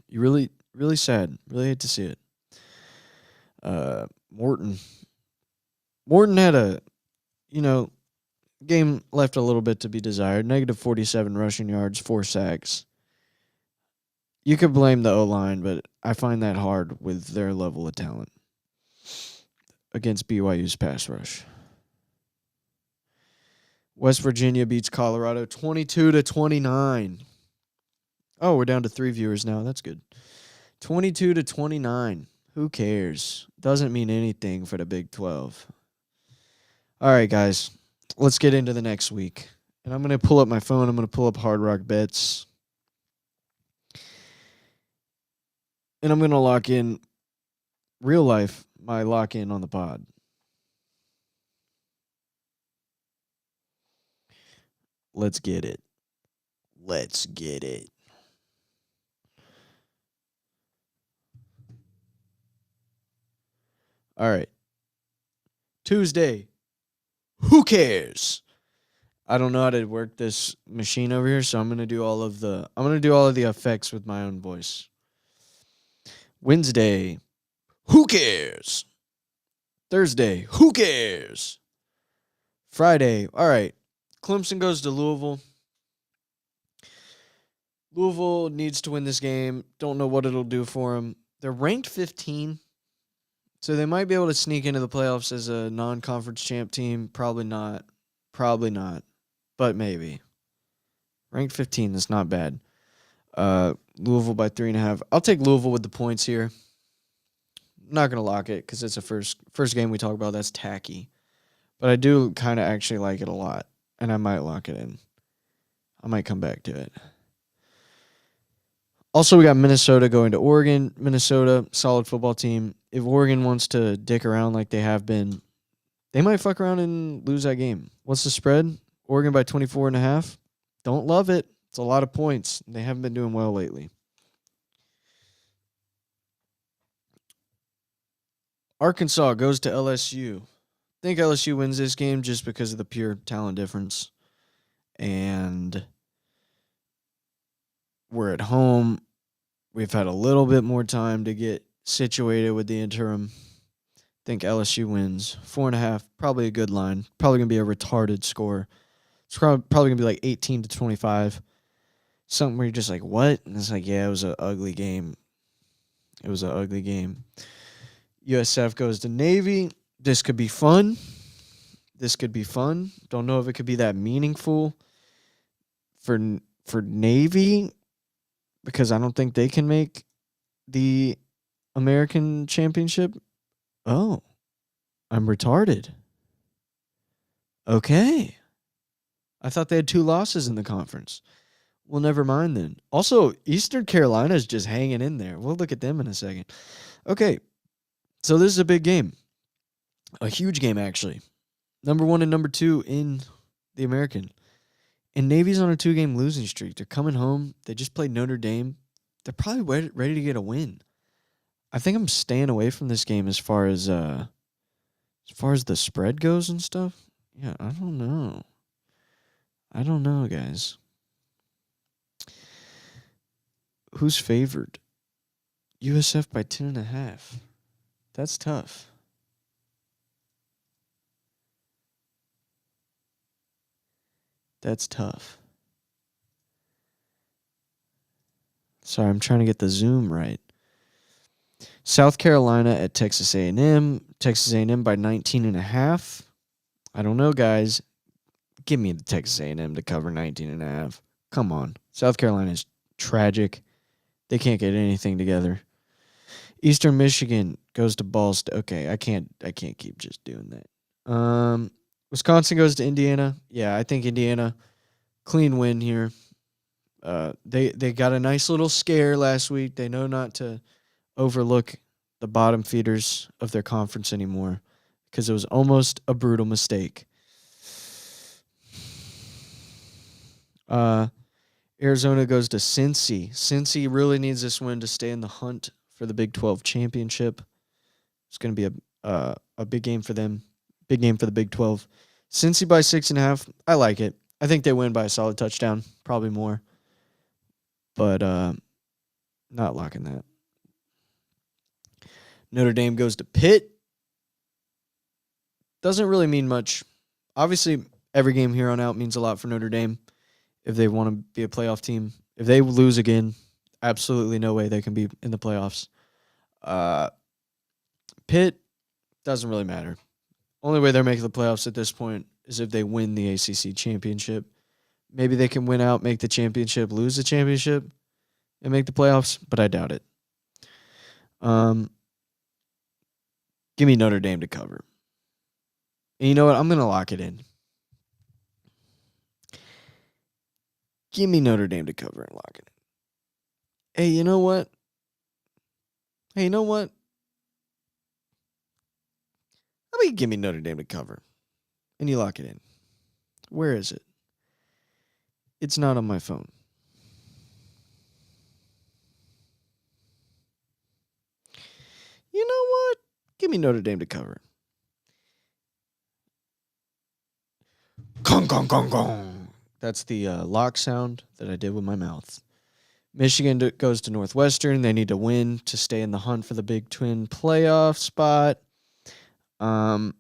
You really, really sad. Really hate to see it. Morton had a, game left a little bit to be desired. -47 rushing yards, 4 sacks. You could blame the O-line, but I find that hard with their level of talent against BYU's pass rush. West Virginia beats Colorado 22-29. Oh, we're down to 3 viewers now. That's good. 22-29. Who cares? Doesn't mean anything for the Big 12. All right, guys. Let's get into the next week. And I'm going to pull up my phone. I'm going to pull up Hard Rock Bets. And I'm going to lock in real life, my lock in on the pod. Let's get it. Let's get it. All right. Tuesday. Who cares? I don't know how to work this machine over here, so I'm going to do all of the effects with my own voice. Wednesday. Who cares? Thursday. Who cares? Friday. All right. Clemson goes to Louisville. Louisville needs to win this game. Don't know what it'll do for them. They're ranked 15, so they might be able to sneak into the playoffs as a non-conference champ team. Probably not. Probably not, but maybe. Ranked 15, that's not bad. Louisville by 3.5. I'll take Louisville with the points here. I'm not going to lock it because it's a first game we talk about. That's tacky. But I do kind of actually like it a lot, and I might lock it in. I might come back to it. Also, we got Minnesota going to Oregon. Minnesota, solid football team. If Oregon wants to dick around like they have been, they might fuck around and lose that game. What's the spread? Oregon by 24.5. Don't love it. It's a lot of points. They haven't been doing well lately. Arkansas goes to LSU. I think LSU wins this game just because of the pure talent difference. And we're at home. We've had a little bit more time to get situated with the interim. I think LSU wins. 4.5, probably a good line. Probably going to be a retarded score. It's probably going to be like 18-25. Something where you're just like, what? And it's like, yeah, it was an ugly game. It was an ugly game. USF goes to Navy. This could be fun. Don't know if it could be that meaningful for Navy because I don't think they can make the American Championship. Oh, I'm retarded. Okay. I thought they had 2 losses in the conference. Well, never mind then. Also, Eastern Carolina is just hanging in there. We'll look at them in a second. Okay, so this is a big game. A huge game, actually. Number 1 and number 2 in the American. And Navy's on a 2-game losing streak. They're coming home. They just played Notre Dame. They're probably ready to get a win. I think I'm staying away from this game as far as the spread goes and stuff. Yeah, I don't know. Guys. Who's favored? USF by 10.5. That's tough. That's tough. Sorry, I'm trying to get the zoom right. South Carolina at Texas A&M. Texas A&M by 19.5. I don't know, guys. Give me the Texas A&M to cover 19.5. Come on. South Carolina's tragic. They can't get anything together. Eastern Michigan goes to Ball State. Okay, I can't keep just doing that. Wisconsin goes to Indiana. Yeah, I think Indiana, clean win here. They got a nice little scare last week. They know not to overlook the bottom feeders of their conference anymore because it was almost a brutal mistake. Arizona goes to Cincy. Cincy really needs this win to stay in the hunt for the Big 12 championship. It's going to be a big game for them. Big game for the Big 12. Cincy by 6.5. I like it. I think they win by a solid touchdown. Probably more. But not locking that. Notre Dame goes to Pitt. Doesn't really mean much. Obviously, every game here on out means a lot for Notre Dame if they want to be a playoff team. If they lose again, absolutely no way they can be in the playoffs. Pitt doesn't really matter. Only way they're making the playoffs at this point is if they win the ACC championship. Maybe they can win out, make the championship, lose the championship, and make the playoffs, but I doubt it. Give me Notre Dame to cover. And you know what? I'm going to lock it in. Give me Notre Dame to cover and lock it in. Hey, you know what? How about you give me Notre Dame to cover and you lock it in? Where is it? It's not on my phone. You know what? Give me Notre Dame to cover. Gong, gong, gong, gong. That's the lock sound that I did with my mouth. Michigan goes to Northwestern. They need to win to stay in the hunt for the Big Twin playoff spot. By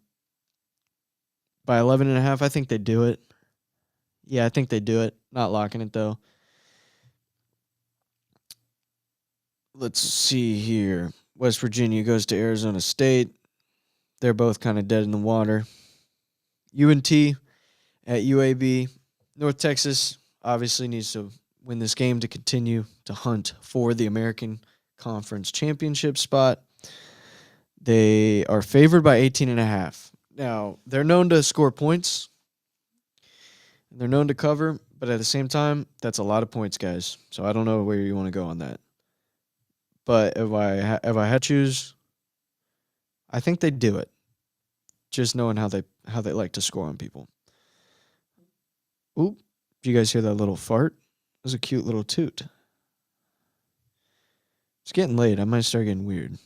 11.5, I think they do it. Yeah, I think they do it. Not locking it, though. Let's see here. West Virginia goes to Arizona State. They're both kind of dead in the water. UNT at UAB. North Texas obviously needs to win this game to continue to hunt for the American Conference Championship spot. They are favored by 18.5. Now, they're known to score points. They're known to cover, but at the same time, that's a lot of points, guys. So I don't know where you want to go on that. But if I had to choose, I think they'd do it. Just knowing how they like to score on people. Oop! Did you guys hear that little fart? It was a cute little toot. It's getting late. I might start getting weird.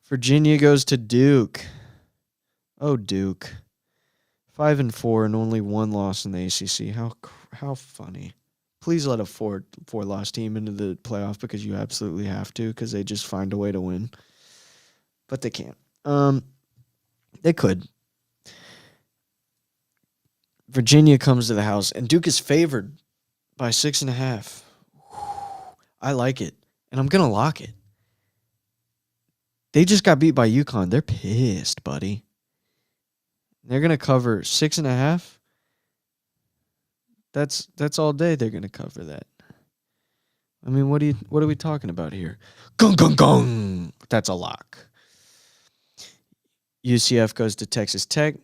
Virginia goes to Duke. Oh, Duke. 5-4 and only one loss in the ACC. How funny. Please let a four-loss team into the playoff because you absolutely have to because they just find a way to win. But they can't. They could. Virginia comes to the house, and Duke is favored by 6.5. I like it, and I'm going to lock it. They just got beat by UConn. They're pissed, buddy. They're going to cover 6.5. That's all day they're going to cover that. I mean, what are we talking about here? Gong, gong, gong. That's a lock. UCF goes to Texas Tech.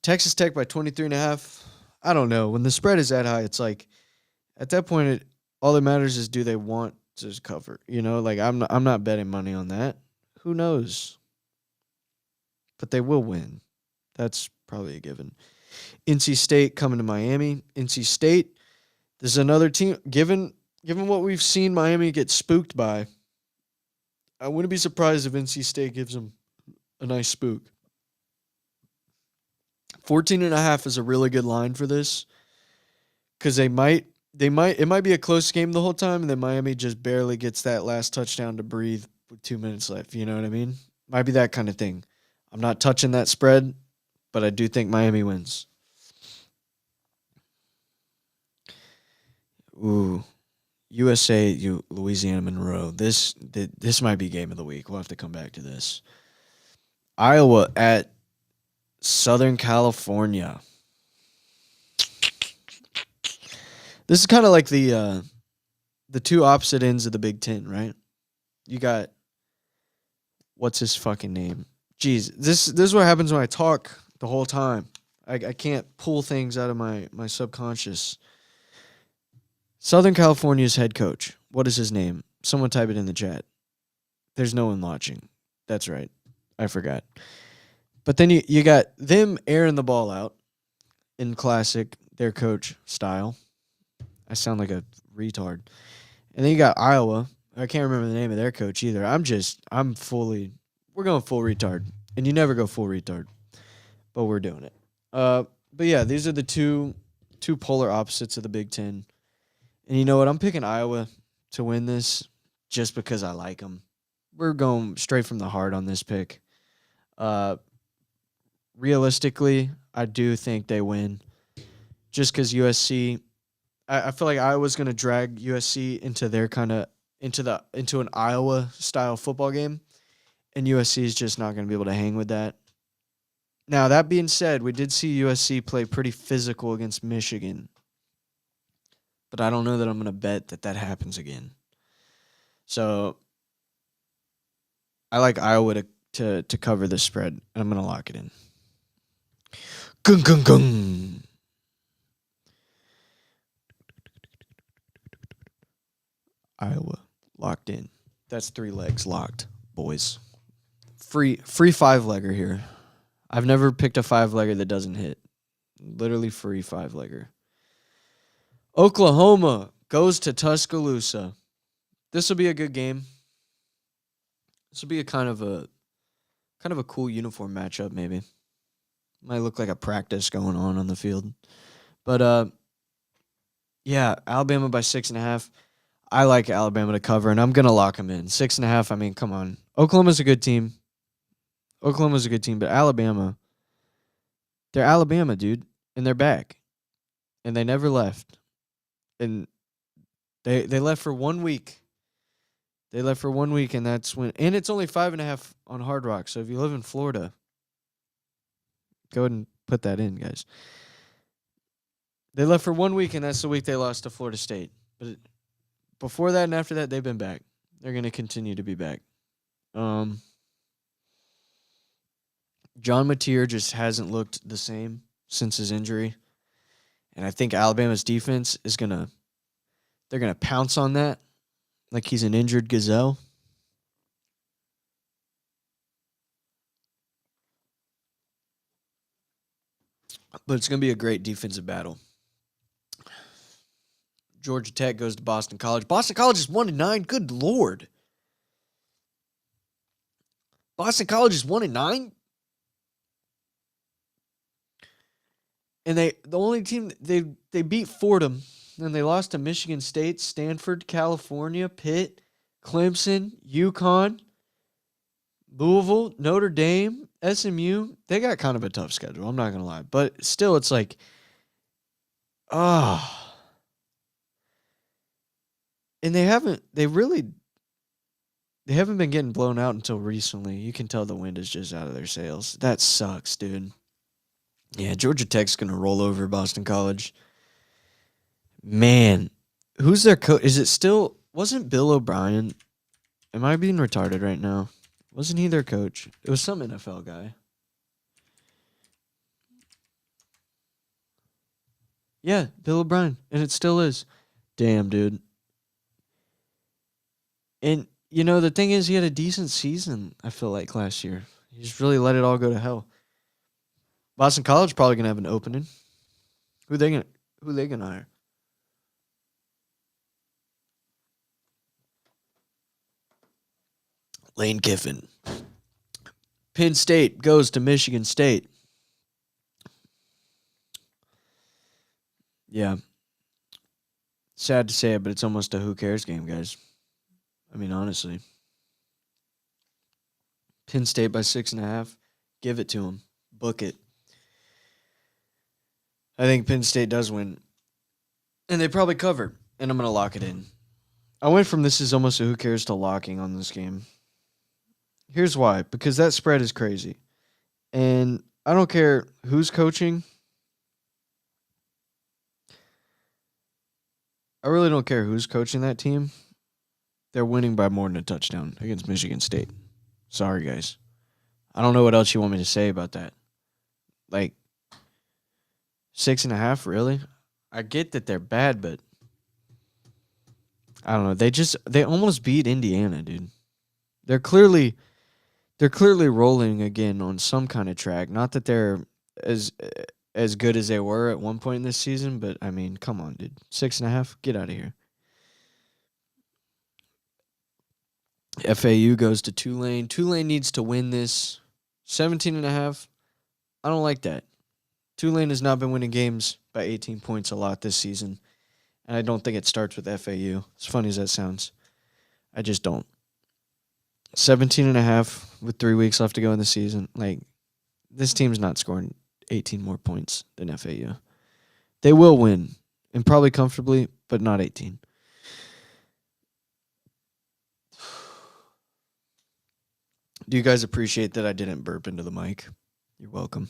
Texas Tech by 23.5. I don't know. When the spread is that high, it's like at that point, all that matters is do they want to cover? You know, like I'm not betting money on that. Who knows? But they will win. That's probably a given. NC State coming to Miami. NC State, this is another team. Given what we've seen Miami get spooked by, I wouldn't be surprised if NC State gives them a nice spook. 14.5 is a really good line for this because it might be a close game the whole time, and then Miami just barely gets that last touchdown to breathe with 2 minutes left. You know what I mean? Might be that kind of thing. I'm not touching that spread, but I do think Miami wins. Ooh, USA, Louisiana Monroe. This might be game of the week. We'll have to come back to this. Iowa at Southern California. This is kind of like the two opposite ends of the Big Ten, right? You got what's his fucking name? Jeez, this is what happens when I talk the whole time. I can't pull things out of my subconscious. Southern California's head coach. What is his name? Someone type it in the chat. There's no one watching. That's right. I forgot. But then you got them airing the ball out in classic their coach style. I sound like a retard. And then you got Iowa. I can't remember the name of their coach either. We're going full retard. And you never go full retard. But we're doing it. But yeah, these are the two polar opposites of the Big Ten. And you know what? I'm picking Iowa to win this just because I like them. We're going straight from the heart on this pick. Realistically, I do think they win. Just because USC, I feel like Iowa's going to drag USC into their into an Iowa style football game, and USC is just not going to be able to hang with that. Now, that being said, we did see USC play pretty physical against Michigan, but I don't know that I'm going to bet that happens again. So I like Iowa to cover this spread, and I'm going to lock it in. Gung, gung, gung. Iowa locked in. That's 3 legs locked, boys. Free 5-legger here. I've never picked a 5-legger that doesn't hit. Literally free 5-legger. Oklahoma goes to Tuscaloosa. This will be a good game. This will be a kind of a cool uniform matchup, maybe. Might look like a practice going on the field. But yeah, Alabama by 6.5. I like Alabama to cover, and I'm gonna lock them in 6.5. I mean, come on. Oklahoma's a good team. But Alabama, they're Alabama, dude, and they're back, and they never left, and they left for 1 week. They left for 1 week, and that's when. And it's only 5.5 on Hard Rock. So if you live in Florida, go ahead and put that in, guys. They left for 1 week, and that's the week they lost to Florida State. But before that and after that, they've been back. They're going to continue to be back. John Mateer just hasn't looked the same since his injury. And I think Alabama's defense is they're going to pounce on that like he's an injured gazelle. But it's going to be a great defensive battle. Georgia Tech goes to Boston College. Boston College is 1-9. Good Lord. Boston College is 1-9. And the only team they beat Fordham, and they lost to Michigan State, Stanford, California, Pitt, Clemson, UConn, Louisville, Notre Dame, SMU. They got kind of a tough schedule, I'm not going to lie. But still, it's like, and they haven't been getting blown out until recently. You can tell the wind is just out of their sails. That sucks, dude. Yeah, Georgia Tech's going to roll over Boston College. Man, who's their coach? Is it still, wasn't Bill O'Brien? Am I being retarded right now? Wasn't he their coach? It was some NFL guy. Yeah, Bill O'Brien. And it still is. Damn, dude. And, the thing is, he had a decent season, I feel like, last year. He just really let it all go to hell. Boston College probably gonna have an opening. Who they gonna hire? Lane Kiffin. Penn State goes to Michigan State. Yeah. Sad to say it, but it's almost a who cares game, guys. I mean, honestly. Penn State by 6.5. Give it to them. Book it. I think Penn State does win. And they probably cover. And I'm going to lock it in. I went from this is almost a who cares to locking on this game. Here's why. Because that spread is crazy. And I don't care who's coaching. I really don't care who's coaching that team. They're winning by more than a touchdown against Michigan State. Sorry, guys. I don't know what else you want me to say about that. Like, 6.5, really? I get that they're bad, but I don't know. They almost beat Indiana, dude. They're clearly rolling again on some kind of track. Not that they're as good as they were at one point in this season, but I mean, come on, dude. 6.5, get out of here. FAU goes to Tulane. Tulane needs to win this. 17.5. I don't like that. Tulane has not been winning games by 18 points a lot this season. And I don't think it starts with FAU. As funny as that sounds. I just don't. 17.5 with 3 weeks left to go in the season. Like, this team's not scoring 18 more points than FAU. They will win. and probably comfortably, but not 18. Do you guys appreciate that I didn't burp into the mic? You're welcome.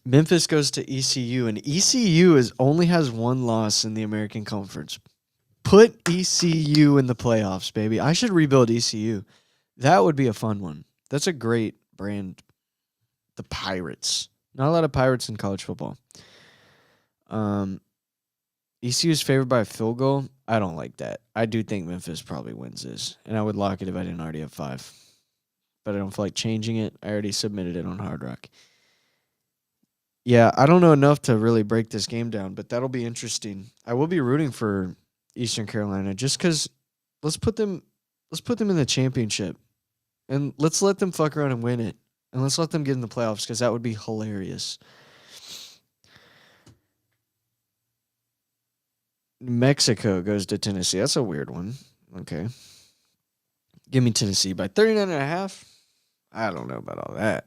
Memphis goes to ECU, and ECU only has one loss in the American Conference. Put ECU in the playoffs, baby. I should rebuild ECU. That would be a fun one. That's a great brand. The Pirates. Not a lot of Pirates in college football. ECU is favored by a field goal. I don't like that. I do think Memphis probably wins this, and I would lock it if I didn't already have 5. But I don't feel like changing it. I already submitted it on Hard Rock. Yeah, I don't know enough to really break this game down, but that'll be interesting. I will be rooting for Eastern Carolina just because let's put them in the championship, and let's let them fuck around and win it, and let's let them get in the playoffs because that would be hilarious. Mexico goes to Tennessee. That's a weird one. Okay. Give me Tennessee by 39.5. I don't know about all that.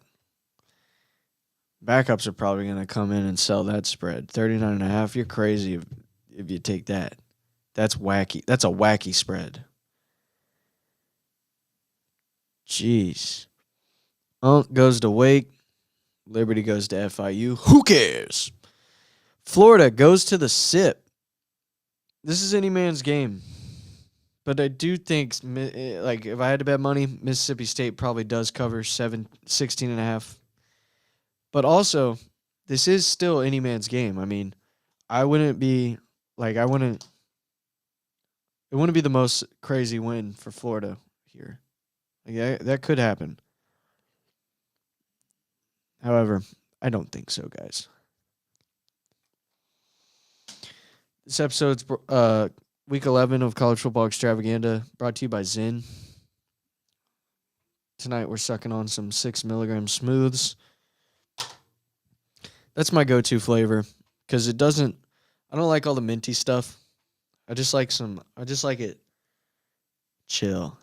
Backups are probably going to come in and sell that spread. 39.5. You're crazy if you take that. That's wacky. That's a wacky spread. Jeez. Unk goes to Wake. Liberty goes to FIU. Who cares? Florida goes to the SIP. This is any man's game. But I do think, like, if I had to bet money, Mississippi State probably does cover 16.5. But also, this is still any man's game. I mean, it wouldn't be the most crazy win for Florida here. Like, that could happen. However, I don't think so, guys. This episode's Week 11 of College Football Extravaganza, brought to you by Zen. Tonight we're sucking on some 6 milligram smooths. That's my go-to flavor because I don't like all the minty stuff. I just like it chill.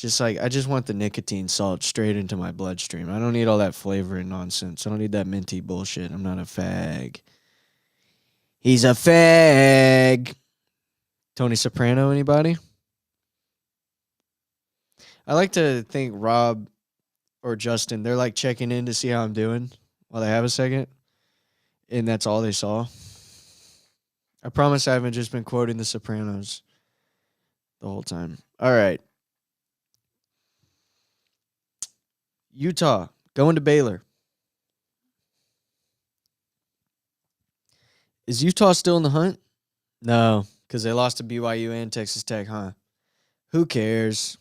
I just want the nicotine salt straight into my bloodstream. I don't need all that flavor and nonsense. I don't need that minty bullshit. I'm not a fag. He's a fag. Tony Soprano, anybody? I like to think Rob or Justin, they're like checking in to see how I'm doing while they have a second. And that's all they saw. I promise I haven't just been quoting The Sopranos the whole time. All right. Utah going to Baylor. Is Utah still in the hunt? No, because they lost to BYU and Texas Tech, huh? Who cares?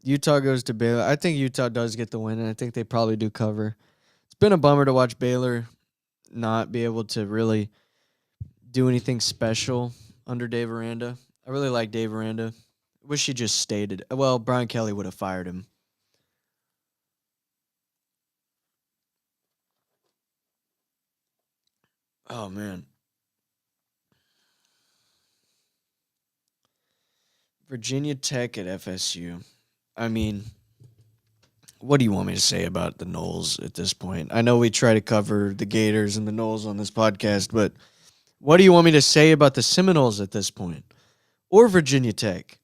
Utah goes to Baylor. I think Utah does get the win, and I think they probably do cover. It's been a bummer to watch Baylor not be able to really do anything special under Dave Aranda. I really like Dave Aranda. I wish he just stayed. Well, Brian Kelly would have fired him. Oh, man. Virginia Tech at FSU. I mean, what do you want me to say about the Noles at this point? I know we try to cover the Gators and the Noles on this podcast, but what do you want me to say about the Seminoles at this point? Or Virginia Tech?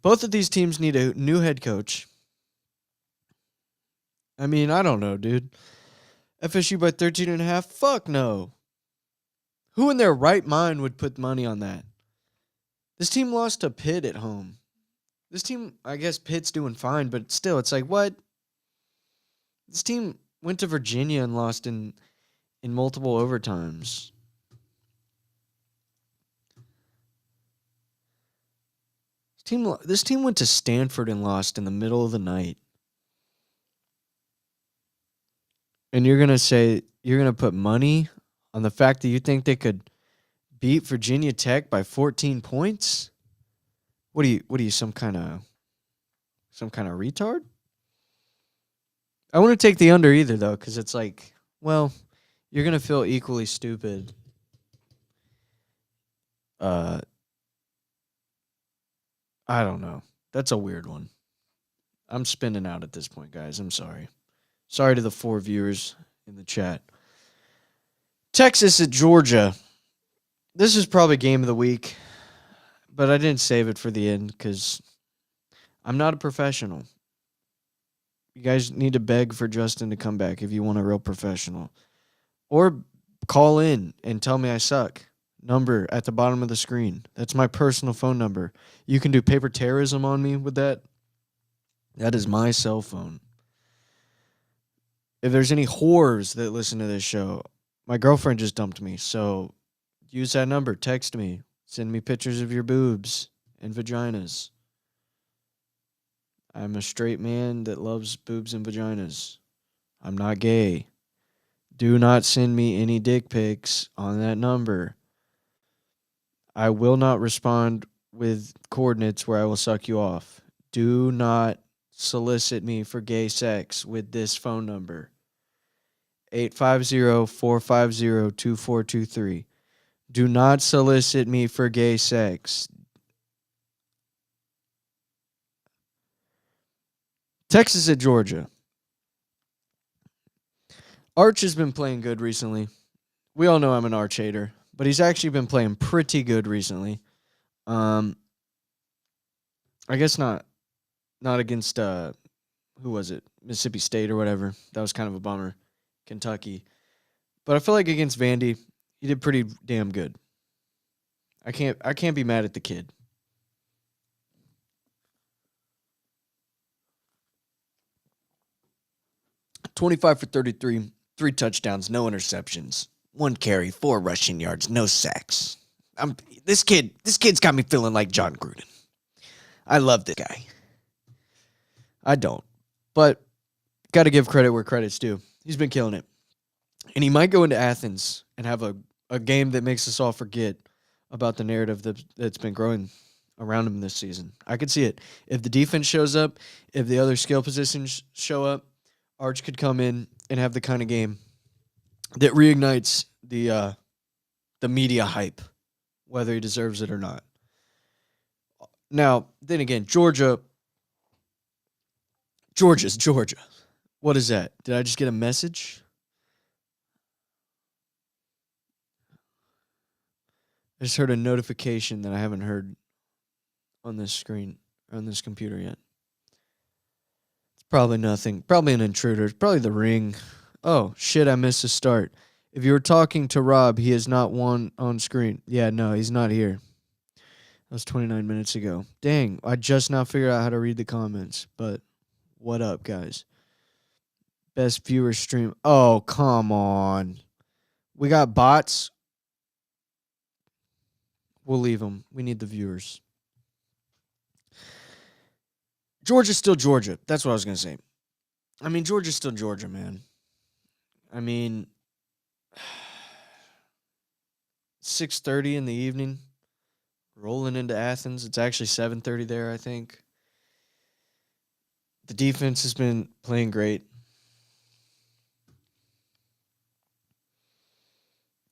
Both of these teams need a new head coach. I mean, I don't know, dude. FSU by 13.5? Fuck no. Who in their right mind would put money on that? This team lost to Pitt at home. This team, I guess Pitt's doing fine, but still, it's like, what? This team went to Virginia and lost in multiple overtimes. This team went to Stanford and lost in the middle of the night. And you're going to say, you're going to put money on the fact that you think they could beat Virginia Tech by 14 points? What are you, some kind of retard? I wouldn't take the under either, though, because it's like, well, you're going to feel equally stupid. I don't know. That's a weird one. I'm spinning out at this point, guys. I'm sorry. Sorry to the 4 viewers in the chat. Texas at Georgia. This is probably game of the week, but I didn't save it for the end because I'm not a professional. You guys need to beg for Justin to come back if you want a real professional. Or call in and tell me I suck. Number at the bottom of the screen. That's my personal phone number. You can do paper terrorism on me with that. That is my cell phone. If there's any whores that listen to this show, my girlfriend just dumped me, so use that number. Text me. Send me pictures of your boobs and vaginas. I'm a straight man that loves boobs and vaginas. I'm not gay. Do not send me any dick pics on that number. I will not respond with coordinates where I will suck you off. Do not solicit me for gay sex with this phone number. 850-450-2423. Do not solicit me for gay sex. Texas at Georgia. Arch has been playing good recently. We all know I'm an Arch hater, but he's actually been playing pretty good recently. I guess not against who was it? Mississippi State or whatever. That was kind of a bummer. Kentucky. But I feel like against Vandy, he did pretty damn good. I can't be mad at the kid. $25 for 33, 3 touchdowns, no interceptions, 1 carry, 4 rushing yards, no sacks. This kid's got me feeling like John Gruden. I love this guy. I don't, but got to give credit where credit's due. He's been killing it, and he might go into Athens and have a game that makes us all forget about the narrative that's been growing around him this season. I could see it. If the defense shows up, if the other skill positions show up, Arch could come in and have the kind of game that reignites the media hype, whether he deserves it or not. Now, then again, Georgia's Georgia. What is that? Did I just get a message? I just heard a notification that I haven't heard on this screen, on this computer yet. It's probably nothing. Probably an intruder. It's probably the ring. Oh, shit, I missed the start. If you were talking to Rob, he is not one on screen. Yeah, no, he's not here. That was 29 minutes ago. Dang, I just now figured out how to read the comments. But what up, guys? Best viewer stream. Oh, come on. We got bots. We'll leave them. We need the viewers. Georgia's still Georgia. That's what I was going to say. I mean, Georgia's still Georgia, man. I mean, 6:30 in the evening. Rolling into Athens. It's actually 7:30 there, I think. The defense has been playing great.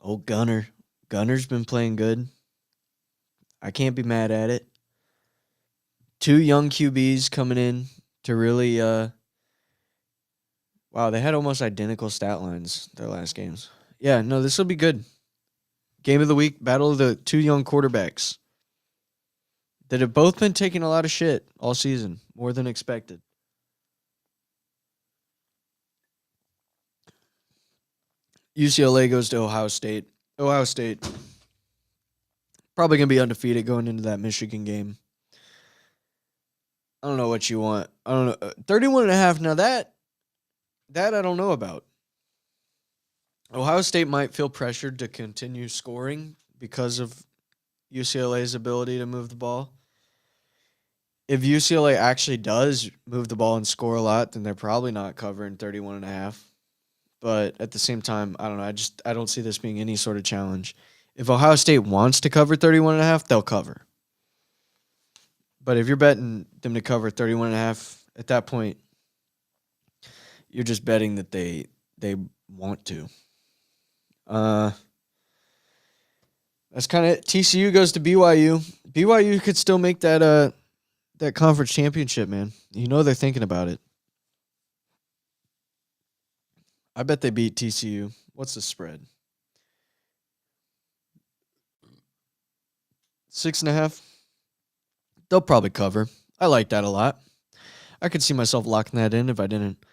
Old Gunner. Gunner's been playing good. I can't be mad at it. 2 young QBs coming in to really wow, they had almost identical stat lines their last games. Yeah, no, this will be good. Game of the week, battle of the 2 young quarterbacks that have both been taking a lot of shit all season, more than expected. UCLA goes to Ohio State. Ohio State probably going to be undefeated going into that Michigan game. I don't know what you want. I don't know. 31.5. Now that I don't know about. Ohio State might feel pressured to continue scoring because of UCLA's ability to move the ball. If UCLA actually does move the ball and score a lot, then they're probably not covering 31.5. But at the same time, I don't know. I don't see this being any sort of challenge. If Ohio State wants to cover 31.5, they'll cover. But if you're betting them to cover 31.5, at that point, you're just betting that they want to. That's kind of TCU goes to BYU. BYU could still make that conference championship, man. You know they're thinking about it. I bet they beat TCU. What's the spread? 6.5. They'll probably cover. I like that a lot. I could see myself locking that in if I didn't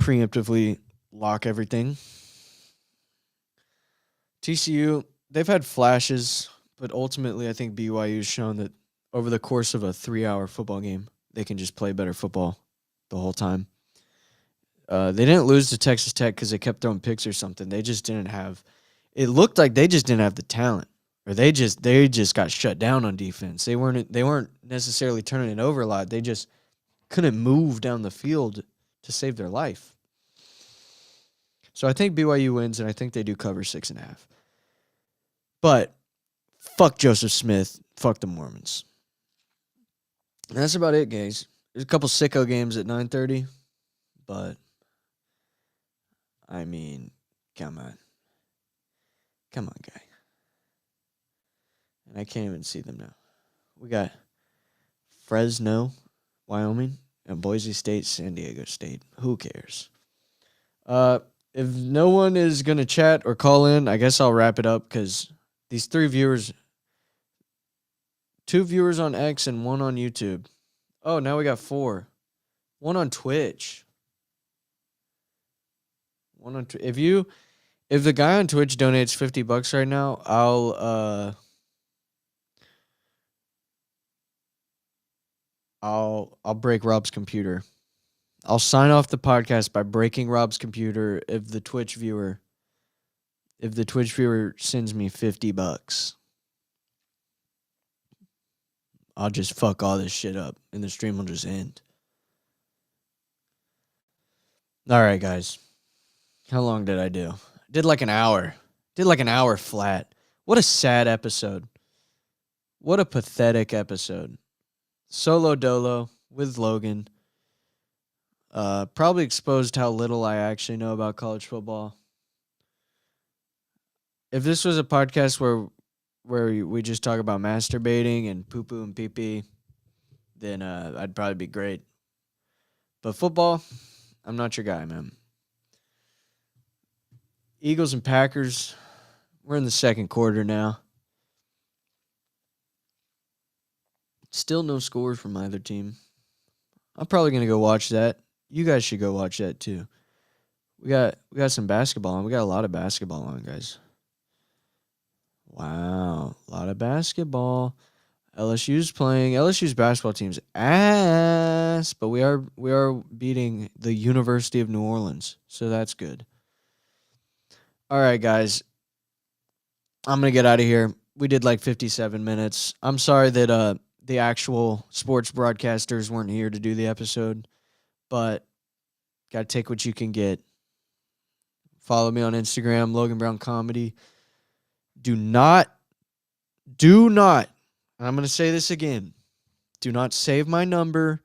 preemptively lock everything. TCU, they've had flashes, but ultimately I think BYU's shown that over the course of a 3-hour football game, they can just play better football the whole time. They didn't lose to Texas Tech because they kept throwing picks or something. They just didn't have – it looked like they just didn't have the talent, or they just got shut down on defense. They weren't necessarily turning it over a lot. They just couldn't move down the field to save their life. So I think BYU wins, and I think they do cover 6.5. But fuck Joseph Smith. Fuck the Mormons. And that's about it, guys. There's a couple sicko games at 9:30, but I mean, come on. Come on, guy. And I can't even see them now. We got Fresno, Wyoming, and Boise State, San Diego State. Who cares? If no one is going to chat or call in, I guess I'll wrap it up because these 3 viewers, 2 viewers on X and 1 on YouTube. Oh, now we got 4. 1 on Twitch. 1 on if the guy on Twitch donates $50 right now, I'll break Rob's computer. I'll sign off the podcast by breaking Rob's computer if the Twitch viewer sends me $50. I'll just fuck all this shit up and the stream will just end. All right, guys. How long did I do? Did like an hour. Did like an hour flat. What a sad episode. What a pathetic episode. Solo dolo with Logan. Probably exposed how little I actually know about college football. If this was a podcast where we just talk about masturbating and poo-poo and pee-pee, then I'd probably be great. But football, I'm not your guy, man. Eagles and Packers, we're in the second quarter now. Still no scores from either team. I'm probably going to go watch that. You guys should go watch that too. We got some basketball on. We got a lot of basketball on, guys. Wow, a lot of basketball. LSU's playing. LSU's basketball team's ass, but we are beating the University of New Orleans, so that's good. All right, guys. I'm going to get out of here. We did like 57 minutes. I'm sorry that the actual sports broadcasters weren't here to do the episode, but got to take what you can get. Follow me on Instagram, Logan Brown Comedy. Do not, and I'm going to say this again, do not save my number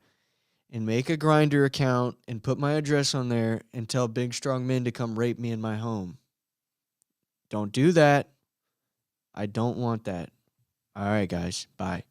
and make a Grindr account and put my address on there and tell big, strong men to come rape me in my home. Don't do that. I don't want that. All right, guys. Bye.